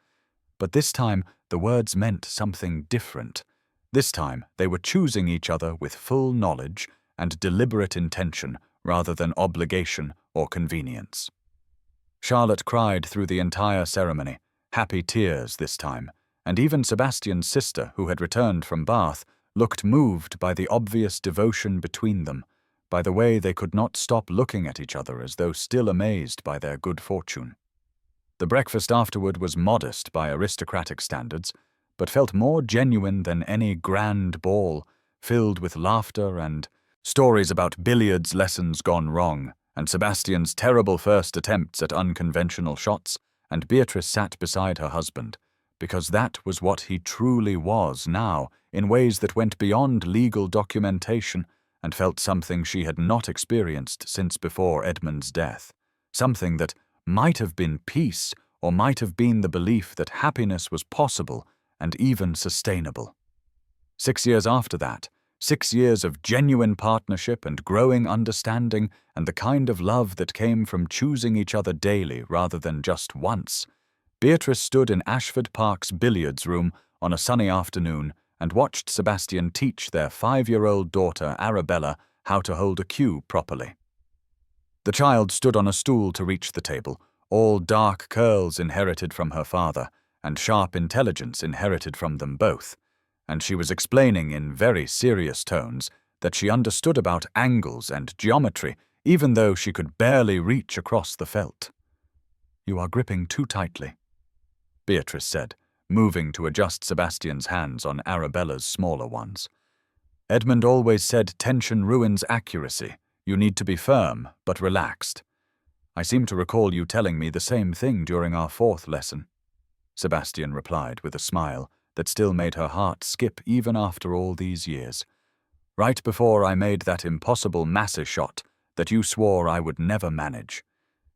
But this time the words meant something different. This time they were choosing each other with full knowledge and deliberate intention rather than obligation or convenience. Charlotte cried through the entire ceremony, happy tears this time, and even Sebastian's sister, who had returned from Bath, looked moved by the obvious devotion between them, by the way they could not stop looking at each other as though still amazed by their good fortune. The breakfast afterward was modest by aristocratic standards, but felt more genuine than any grand ball, filled with laughter and stories about billiards lessons gone wrong, and Sebastian's terrible first attempts at unconventional shots, and Beatrice sat beside her husband, because that was what he truly was now, in ways that went beyond legal documentation, and felt something she had not experienced since before Edmund's death, something that might have been peace, or might have been the belief that happiness was possible and even sustainable. 6 years after that, 6 years of genuine partnership and growing understanding and the kind of love that came from choosing each other daily rather than just once, Beatrice stood in Ashford Park's billiards room on a sunny afternoon and watched Sebastian teach their 5-year-old daughter Arabella how to hold a cue properly. The child stood on a stool to reach the table, all dark curls inherited from her father, and sharp intelligence inherited from them both, and she was explaining in very serious tones that she understood about angles and geometry, even though she could barely reach across the felt. "You are gripping too tightly," Beatrice said, moving to adjust Sebastian's hands on Arabella's smaller ones. "Edmund always said tension ruins accuracy. You need to be firm, but relaxed. I seem to recall you telling me the same thing during our 4th lesson," Sebastian replied with a smile that still made her heart skip even after all these years. "Right before I made that impossible masseur shot that you swore I would never manage.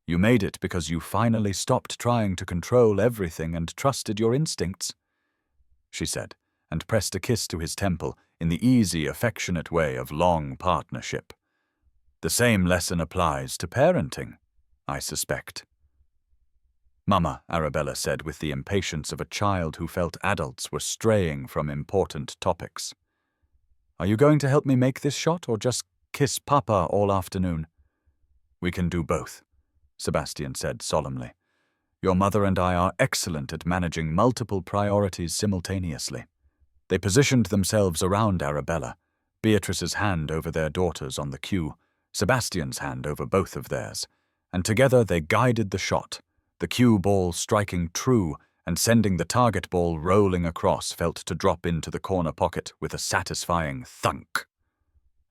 You made it because you finally stopped trying to control everything and trusted your instincts," she said, and pressed a kiss to his temple in the easy, affectionate way of long partnership. "The same lesson applies to parenting, I suspect." "Mama," Arabella said with the impatience of a child who felt adults were straying from important topics. "Are you going to help me make this shot or just kiss Papa all afternoon?" "We can do both," Sebastian said solemnly. "Your mother and I are excellent at managing multiple priorities simultaneously." They positioned themselves around Arabella, Beatrice's hand over their daughters on the cue, Sebastian's hand over both of theirs, and together they guided the shot, the cue ball striking true and sending the target ball rolling across felt to drop into the corner pocket with a satisfying thunk.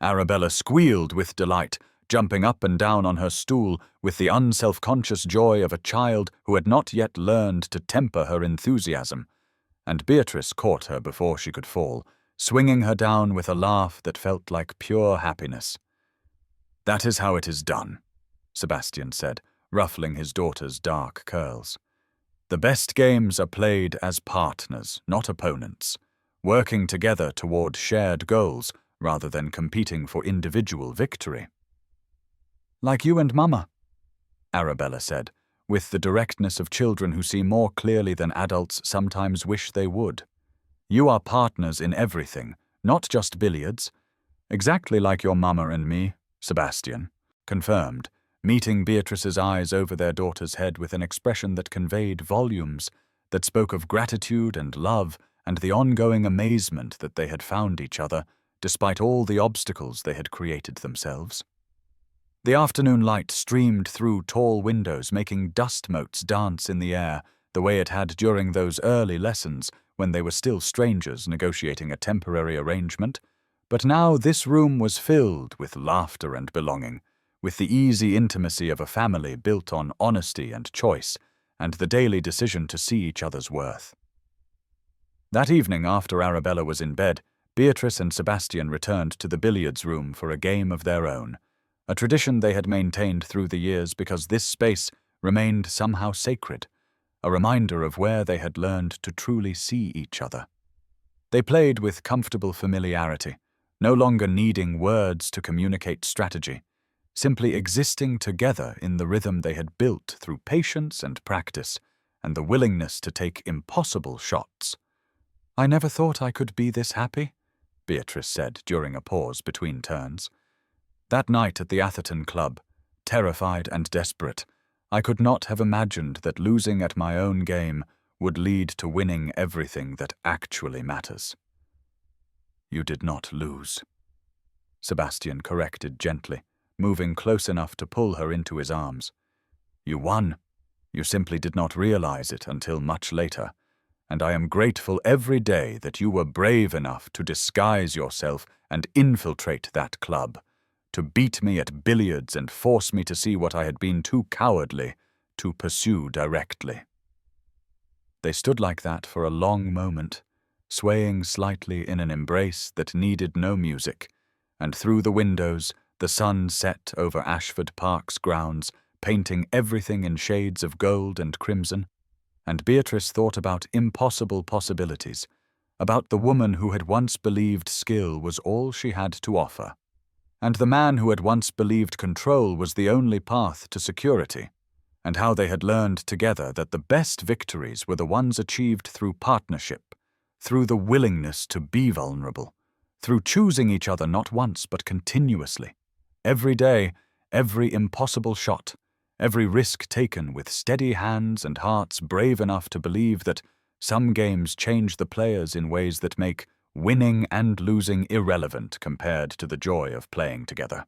Arabella squealed with delight, jumping up and down on her stool with the unself-conscious joy of a child who had not yet learned to temper her enthusiasm, and Beatrice caught her before she could fall, swinging her down with a laugh that felt like pure happiness. "That is how it is done," Sebastian said, ruffling his daughter's dark curls. "The best games are played as partners, not opponents, working together toward shared goals rather than competing for individual victory." "Like you and Mama," Arabella said, with the directness of children who see more clearly than adults sometimes wish they would. "You are partners in everything, not just billiards. Exactly like your Mama and me," Sebastian confirmed, meeting Beatrice's eyes over their daughter's head with an expression that conveyed volumes, that spoke of gratitude and love and the ongoing amazement that they had found each other, despite all the obstacles they had created themselves. The afternoon light streamed through tall windows, making dust motes dance in the air, the way it had during those early lessons when they were still strangers negotiating a temporary arrangement. But now this room was filled with laughter and belonging, with the easy intimacy of a family built on honesty and choice, and the daily decision to see each other's worth. That evening, after Arabella was in bed, Beatrice and Sebastian returned to the billiards room for a game of their own, a tradition they had maintained through the years because this space remained somehow sacred, a reminder of where they had learned to truly see each other. They played with comfortable familiarity, no longer needing words to communicate strategy, simply existing together in the rhythm they had built through patience and practice, and the willingness to take impossible shots. "I never thought I could be this happy," Beatrice said during a pause between turns. That night at the Atherton Club, terrified and desperate, I could not have imagined that losing at my own game would lead to winning everything that actually matters. "You did not lose," Sebastian corrected gently, moving close enough to pull her into his arms. "You won. You simply did not realize it until much later, and I am grateful every day that you were brave enough to disguise yourself and infiltrate that club, to beat me at billiards and force me to see what I had been too cowardly to pursue directly." They stood like that for a long moment, swaying slightly in an embrace that needed no music, and through the windows the sun set over Ashford Park's grounds, painting everything in shades of gold and crimson, and Beatrice thought about impossible possibilities, about the woman who had once believed skill was all she had to offer, and the man who had once believed control was the only path to security, and how they had learned together that the best victories were the ones achieved through partnership, through the willingness to be vulnerable, through choosing each other not once but continuously, every day, every impossible shot, every risk taken with steady hands and hearts brave enough to believe that some games change the players in ways that make winning and losing irrelevant compared to the joy of playing together.